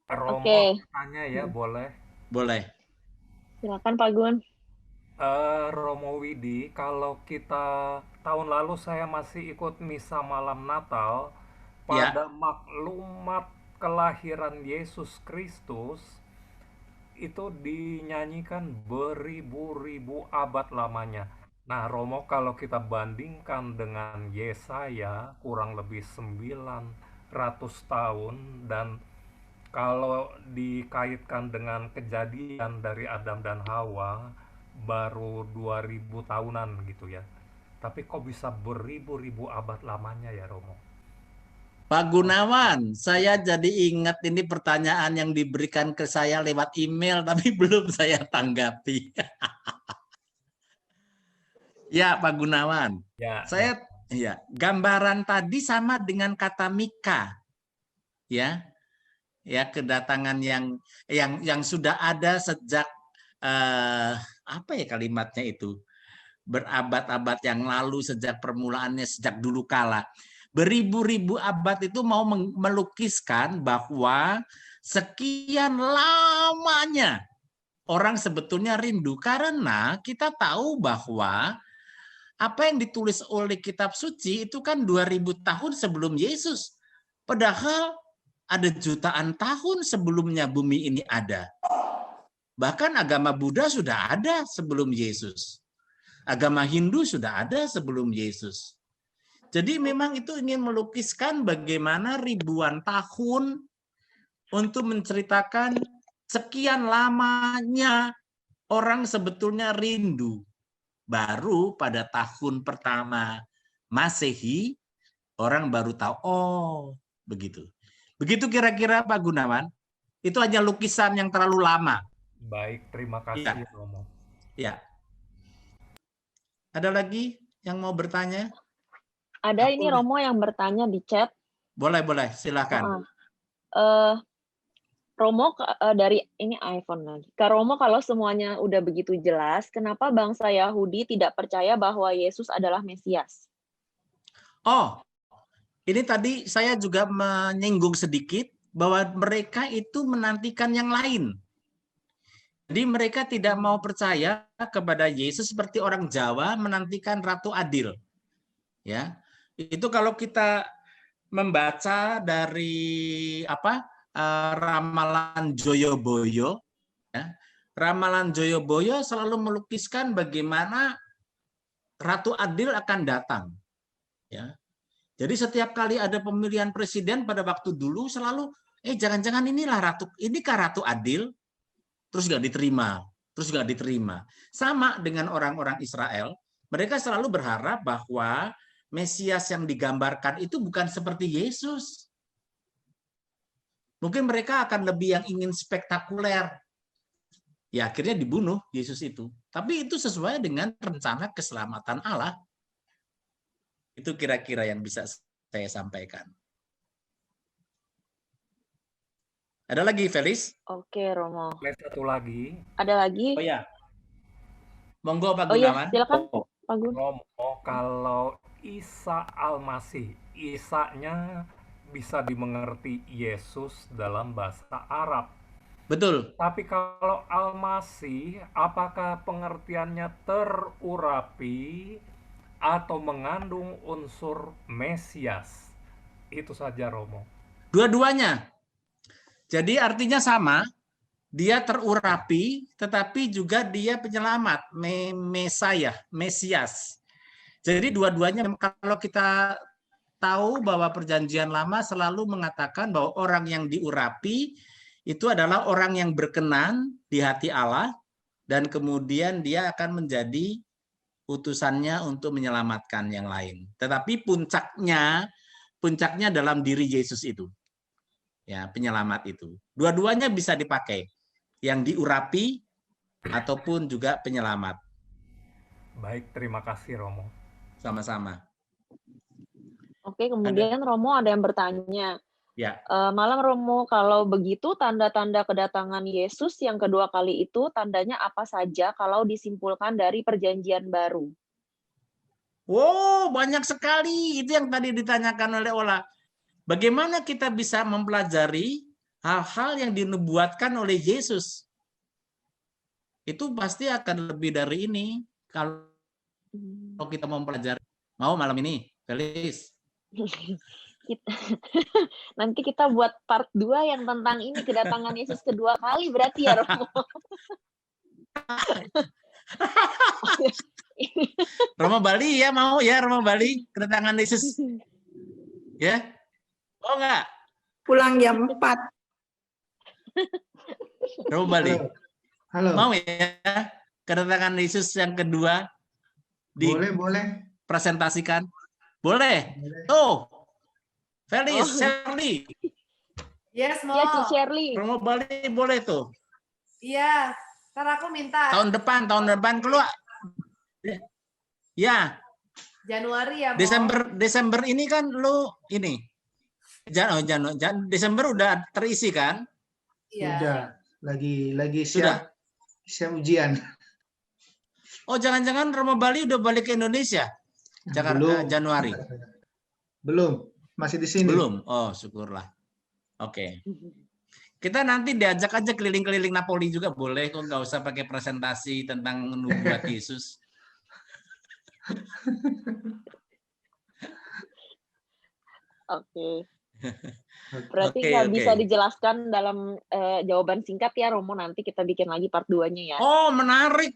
Romo tanya ya, boleh? Boleh. Silakan Pak Gun. Romo Widi, kalau kita tahun lalu saya masih ikut misa malam Natal, pada maklumat kelahiran Yesus Kristus itu dinyanyikan beribu-ribu abad lamanya. Nah, Romo, kalau kita bandingkan dengan Yesaya kurang lebih 900 tahun, dan kalau dikaitkan dengan kejadian dari Adam dan Hawa baru 2000 tahunan gitu ya. Tapi kok bisa beribu-ribu abad lamanya ya, Romo? Pak Gunawan, saya jadi ingat ini pertanyaan yang diberikan ke saya lewat email tapi belum saya tanggapi. Ya, Pak Gunawan. Saya gambaran tadi sama dengan kata Mika. Ya, kedatangan yang sudah ada sejak apa ya kalimatnya itu, berabad-abad yang lalu, sejak permulaannya, sejak dulu kala. Beribu-ribu abad itu mau melukiskan bahwa sekian lamanya orang sebetulnya rindu, karena kita tahu bahwa apa yang ditulis oleh kitab suci itu kan 2000 tahun sebelum Yesus. Padahal ada jutaan tahun sebelumnya bumi ini ada. Bahkan agama Buddha sudah ada sebelum Yesus. Agama Hindu sudah ada sebelum Yesus. Jadi memang itu ingin melukiskan bagaimana ribuan tahun untuk menceritakan sekian lamanya orang sebetulnya rindu. Baru pada tahun pertama Masehi, orang baru tahu, oh begitu. Begitu kira-kira Pak Gunawan, itu hanya lukisan yang terlalu lama. Baik, terima kasih Romo. Ya. Ada lagi yang mau bertanya? Ada ini Romo yang bertanya di chat. Boleh, silakan. Romo dari ini iPhone lagi. Kak Romo, kalau semuanya udah begitu jelas, kenapa bangsa Yahudi tidak percaya bahwa Yesus adalah Mesias? Oh, ini tadi saya juga menyinggung sedikit bahwa mereka itu menantikan yang lain. Jadi mereka tidak mau percaya kepada Yesus seperti orang Jawa menantikan Ratu Adil. Ya, itu kalau kita membaca dari ramalan Joyoboyo, ya, ramalan Joyoboyo selalu melukiskan bagaimana Ratu Adil akan datang. Ya, Jadi setiap kali ada pemilihan presiden pada waktu dulu selalu, jangan-jangan inilah ratu, inikah ratu adil? Terus nggak diterima. Sama dengan orang-orang Israel, mereka selalu berharap bahwa Mesias yang digambarkan itu bukan seperti Yesus. Mungkin mereka akan lebih yang ingin spektakuler. Ya akhirnya dibunuh Yesus itu. Tapi itu sesuai dengan rencana keselamatan Allah. Itu kira-kira yang bisa saya sampaikan. Ada lagi, Felis? Oke, Romo. Satu lagi. Ada lagi? Oh ya. Monggo Pak Oh Gunawan. iya, silakan Pak Gun. Romo, kalau Isa Al-Masih, Isa-nya bisa dimengerti Yesus dalam bahasa Arab. Betul. Tapi kalau Al-Masih, apakah pengertiannya terurapi atau mengandung unsur Mesias? Itu saja, Romo. Dua-duanya. Jadi artinya sama, dia terurapi, tetapi juga dia penyelamat, Mesias. Jadi dua-duanya, kalau kita tahu bahwa perjanjian lama selalu mengatakan bahwa orang yang diurapi itu adalah orang yang berkenan di hati Allah, dan kemudian dia akan menjadi utusannya untuk menyelamatkan yang lain. Tetapi puncaknya dalam diri Yesus itu. Ya, penyelamat itu. Dua-duanya bisa dipakai. Yang diurapi ataupun juga penyelamat. Baik, terima kasih Romo. Sama-sama. Oke, kemudian Romo ada yang bertanya. Ya. Malam Romo, kalau begitu tanda-tanda kedatangan Yesus yang kedua kali itu tandanya apa saja kalau disimpulkan dari perjanjian baru? Wow, banyak sekali. Itu yang tadi ditanyakan oleh Ola. Bagaimana kita bisa mempelajari hal-hal yang dinubuatkan oleh Yesus? Itu pasti akan lebih dari ini kalau kita mau mempelajari. Mau malam ini, Felis? Nanti kita buat part 2 yang tentang ini, kedatangan Yesus kedua kali berarti ya, Romo. Romo Bali ya, mau ya Romo Bali, kedatangan Yesus. Ya? Oh enggak? Pulang jam 4. Romo Bali. Halo. Mau ya kedatangan Yesus yang kedua? Boleh. Presentasikan? Boleh. Tuh. Felis, Shirley. Yes, Mo. Iya, Cik Shirley. Romo Bali boleh tuh. Iya, ntar aku minta. Tahun depan keluar. Ya. Januari ya, Mo. Desember ini kan lu ini. Desember udah terisi kan? Iya. Udah, lagi siap ujian. Oh, jangan-jangan Romo Bali udah balik ke Indonesia? Jakarta Januari. Belum, masih di sini. Belum. Oh, syukurlah. Oke. Kita nanti diajak aja keliling-keliling Napoli juga boleh, kok nggak usah pakai presentasi tentang nubuat Yesus. Oke. Berarti nggak bisa dijelaskan dalam jawaban singkat ya, Romo. Nanti kita bikin lagi part 2-nya ya. Oh, menarik.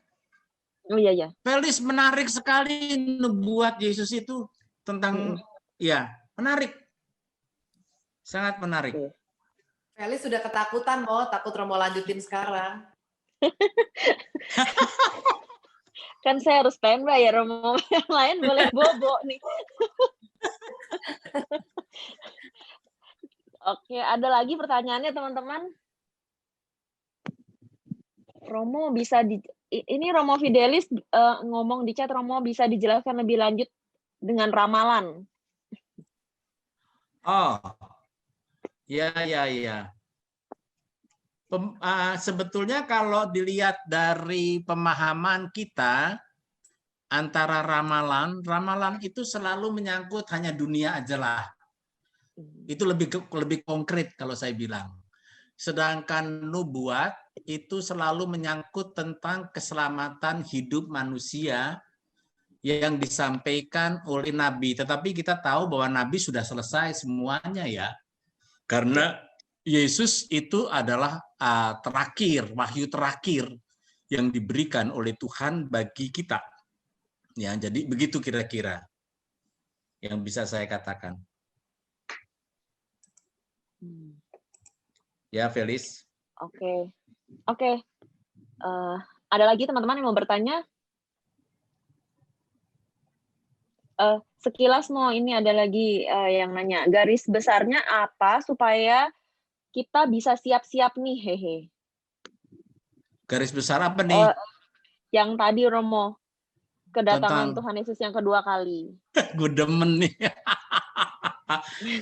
Oh iya. Felis, menarik sekali nubuat Yesus itu tentang, ya, menarik. Sangat menarik. Felis sudah ketakutan, Mo. Takut Romo lanjutin sekarang. Kan saya harus standby ya, Romo. Yang lain boleh bobo nih. Oke, ada lagi pertanyaannya teman-teman? Romo bisa ini Romo Fidelis ngomong di chat, Romo bisa dijelaskan lebih lanjut dengan ramalan. Oh, ya. Sebetulnya kalau dilihat dari pemahaman kita antara ramalan itu selalu menyangkut hanya dunia aja lah. Itu lebih konkret kalau saya bilang. Sedangkan nubuat itu selalu menyangkut tentang keselamatan hidup manusia yang disampaikan oleh Nabi. Tetapi kita tahu bahwa Nabi sudah selesai semuanya ya. Karena Yesus itu adalah wahyu terakhir yang diberikan oleh Tuhan bagi kita. Ya, jadi begitu kira-kira. yang bisa saya katakan. Ya, Felis. Oke. Ada lagi teman-teman yang mau bertanya? Sekilas ini ada lagi yang nanya, garis besarnya apa supaya kita bisa siap-siap nih, hehe. Garis besar apa nih? Yang tadi Romo, kedatangan Tentang Tuhan Yesus yang kedua kali. gue demen nih.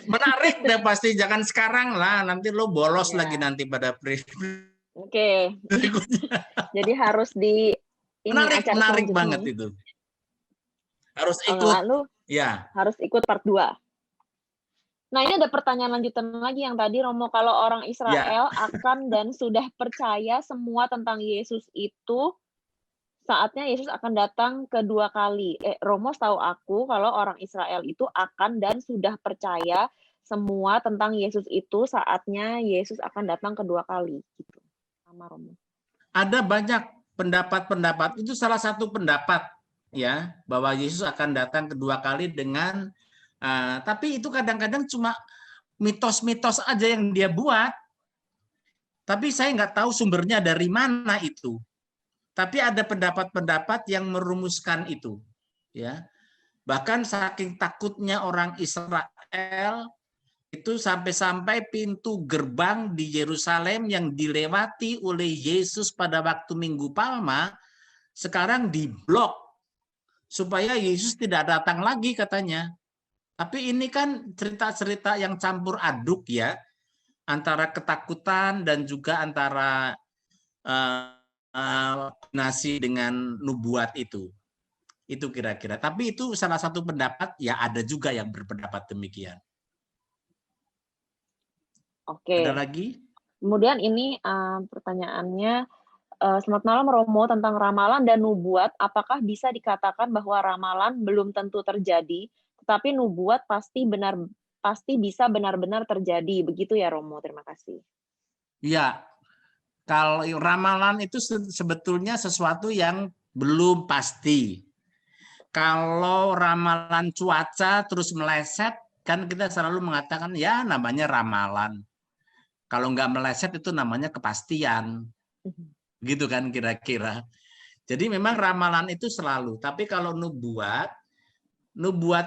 Menarik deh pasti, jangan sekarang lah, nanti lo bolos lagi nanti pada Oke. Jadi harus di ini acara menarik selanjutnya. banget itu. Harus ikut. Lalu Ya. harus ikut part 2. Nah, ini ada pertanyaan lanjutan lagi yang tadi Romo, kalau orang Israel akan dan sudah percaya semua tentang Yesus itu, saatnya Yesus akan datang kedua kali. Romo tahu aku kalau orang Israel itu akan dan sudah percaya semua tentang Yesus itu, saatnya Yesus akan datang kedua kali. Gitu. Sama Romo. Ada banyak pendapat-pendapat, itu salah satu pendapat ya, bahwa Yesus akan datang kedua kali dengan tapi itu kadang-kadang cuma mitos-mitos aja yang dia buat. Tapi saya nggak tahu sumbernya dari mana itu. Tapi ada pendapat-pendapat yang merumuskan itu. Ya, bahkan saking takutnya orang Israel itu sampai-sampai pintu gerbang di Yerusalem yang dilewati oleh Yesus pada waktu Minggu Palma sekarang diblok supaya Yesus tidak datang lagi katanya. Tapi ini kan cerita-cerita yang campur aduk ya, antara ketakutan dan juga antara kombinasi dengan nubuat itu. Itu kira-kira. Tapi itu salah satu pendapat, ya ada juga yang berpendapat demikian. Oke. Ada lagi? Kemudian ini pertanyaannya, selamat malam Romo, tentang ramalan dan nubuat, apakah bisa dikatakan bahwa ramalan belum tentu terjadi, tetapi nubuat pasti bisa benar-benar terjadi, begitu ya Romo? Terima kasih. Ya, kalau ramalan itu sebetulnya sesuatu yang belum pasti. Kalau ramalan cuaca terus meleset, kan kita selalu mengatakan ya namanya ramalan. Kalau nggak meleset itu namanya kepastian. Gitu kan kira-kira. Jadi memang ramalan itu selalu. Tapi kalau nubuat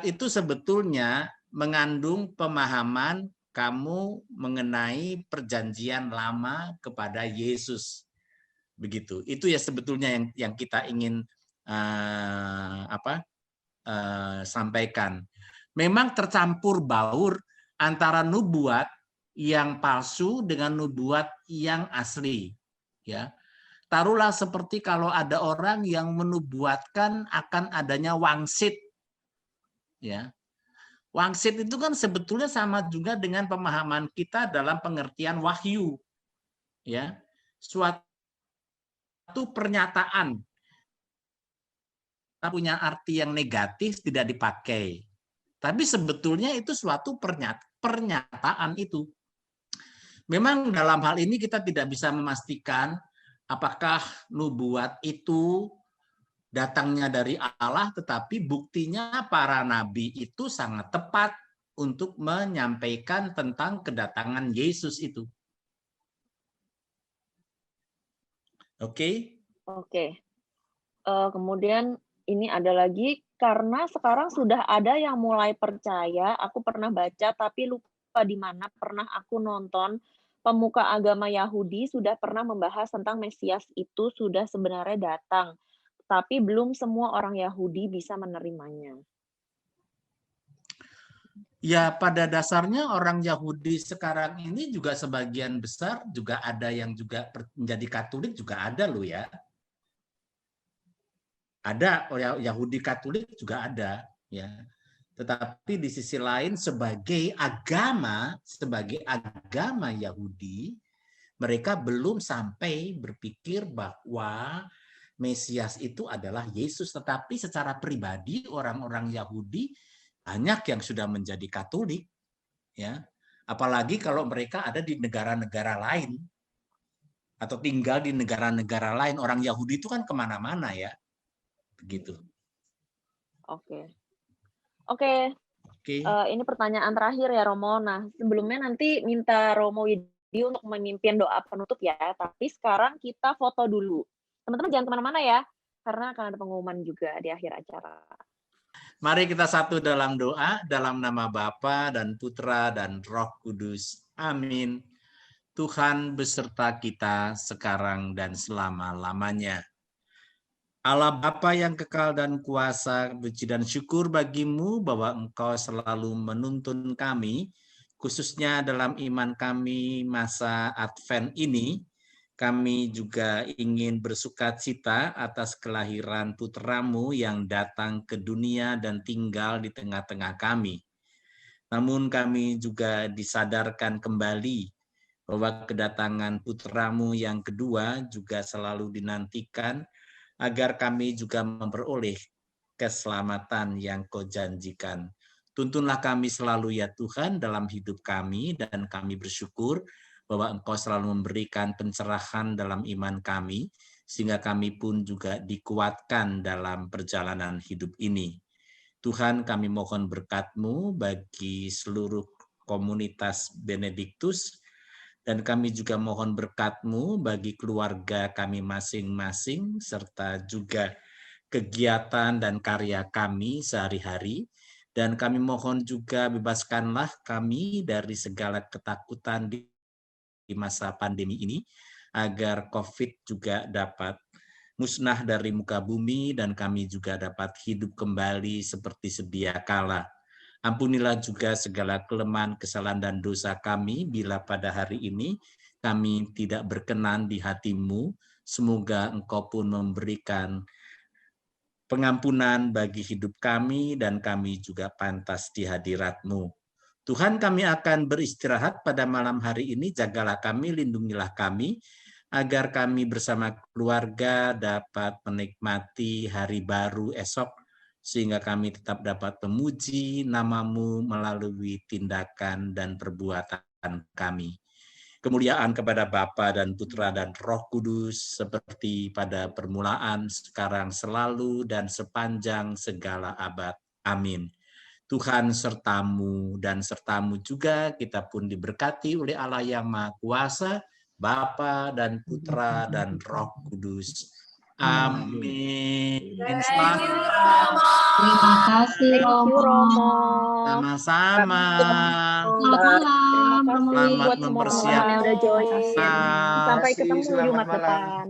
itu sebetulnya mengandung pemahaman kamu mengenai perjanjian lama kepada Yesus. Begitu. Itu ya sebetulnya yang kita ingin sampaikan. Memang tercampur baur antara nubuat yang palsu dengan nubuat yang asli. Ya, taruhlah seperti kalau ada orang yang menubuatkan akan adanya wangsit. Ya, wangsit itu kan sebetulnya sama juga dengan pemahaman kita dalam pengertian wahyu. Ya, suatu pernyataan punya arti yang negatif tidak dipakai. Tapi sebetulnya itu suatu pernyataan itu. Memang dalam hal ini kita tidak bisa memastikan apakah nubuat itu datangnya dari Allah, tetapi buktinya para nabi itu sangat tepat untuk menyampaikan tentang kedatangan Yesus itu. Oke? Oke. Kemudian ini ada lagi, karena sekarang sudah ada yang mulai percaya, aku pernah baca tapi lupa di mana, pernah aku nonton pemuka agama Yahudi sudah pernah membahas tentang Mesias itu sudah sebenarnya datang, tapi belum semua orang Yahudi bisa menerimanya. Ya, pada dasarnya orang Yahudi sekarang ini juga sebagian besar juga ada yang juga menjadi Katolik juga ada loh ya. Ada Yahudi Katolik juga ada ya. Tetapi di sisi lain sebagai agama Yahudi, mereka belum sampai berpikir bahwa Mesias itu adalah Yesus, tetapi secara pribadi orang-orang Yahudi banyak yang sudah menjadi Katolik ya. Apalagi kalau mereka ada di negara-negara lain atau tinggal di negara-negara lain. Orang Yahudi itu kan kemana-mana ya. Begitu. Oke. Oke. Ini pertanyaan terakhir ya Romo. Nah, sebelumnya nanti minta Romo Widi untuk memimpin doa penutup ya. Tapi sekarang kita foto dulu. Teman-teman jangan kemana-mana ya, karena akan ada pengumuman juga di akhir acara. Mari kita satu dalam doa, dalam nama Bapa dan Putra dan Roh Kudus. Amin. Tuhan beserta kita sekarang dan selama-lamanya. Allah Bapa yang kekal dan kuasa, puji dan syukur bagimu bahwa Engkau selalu menuntun kami, khususnya dalam iman kami masa Advent ini. Kami juga ingin bersukacita atas kelahiran putramu yang datang ke dunia dan tinggal di tengah-tengah kami. Namun kami juga disadarkan kembali bahwa kedatangan putramu yang kedua juga selalu dinantikan, agar kami juga memperoleh keselamatan yang Kau janjikan. Tuntunlah kami selalu ya Tuhan dalam hidup kami, dan kami bersyukur bahwa Engkau selalu memberikan pencerahan dalam iman kami, sehingga kami pun juga dikuatkan dalam perjalanan hidup ini. Tuhan, kami mohon berkat-Mu bagi seluruh komunitas Benediktus, dan kami juga mohon berkat-Mu bagi keluarga kami masing-masing, serta juga kegiatan dan karya kami sehari-hari. Dan kami mohon juga bebaskanlah kami dari segala ketakutan di masa pandemi ini, agar COVID juga dapat musnah dari muka bumi, dan kami juga dapat hidup kembali seperti sedia kala. Ampunilah juga segala kelemahan, kesalahan, dan dosa kami bila pada hari ini kami tidak berkenan di hati-Mu. Semoga Engkau pun memberikan pengampunan bagi hidup kami, dan kami juga pantas di hadirat-Mu. Tuhan, kami akan beristirahat pada malam hari ini. Jagalah kami, lindungilah kami, agar kami bersama keluarga dapat menikmati hari baru esok, sehingga kami tetap dapat memuji nama-Mu melalui tindakan dan perbuatan kami. Kemuliaan kepada Bapa dan Putra dan Roh Kudus, seperti pada permulaan, sekarang, selalu, dan sepanjang segala abad. Amin. Tuhan sertamu, dan sertamu juga kita pun diberkati oleh Allah yang Maha Kuasa, Bapa dan Putra dan Roh Kudus. Amin. Terima kasih Romo. Sama-sama. Terima kasih Selamat buat semua teman-teman yang udah join. Sampai ketemu Selamat Jumat malam. depan.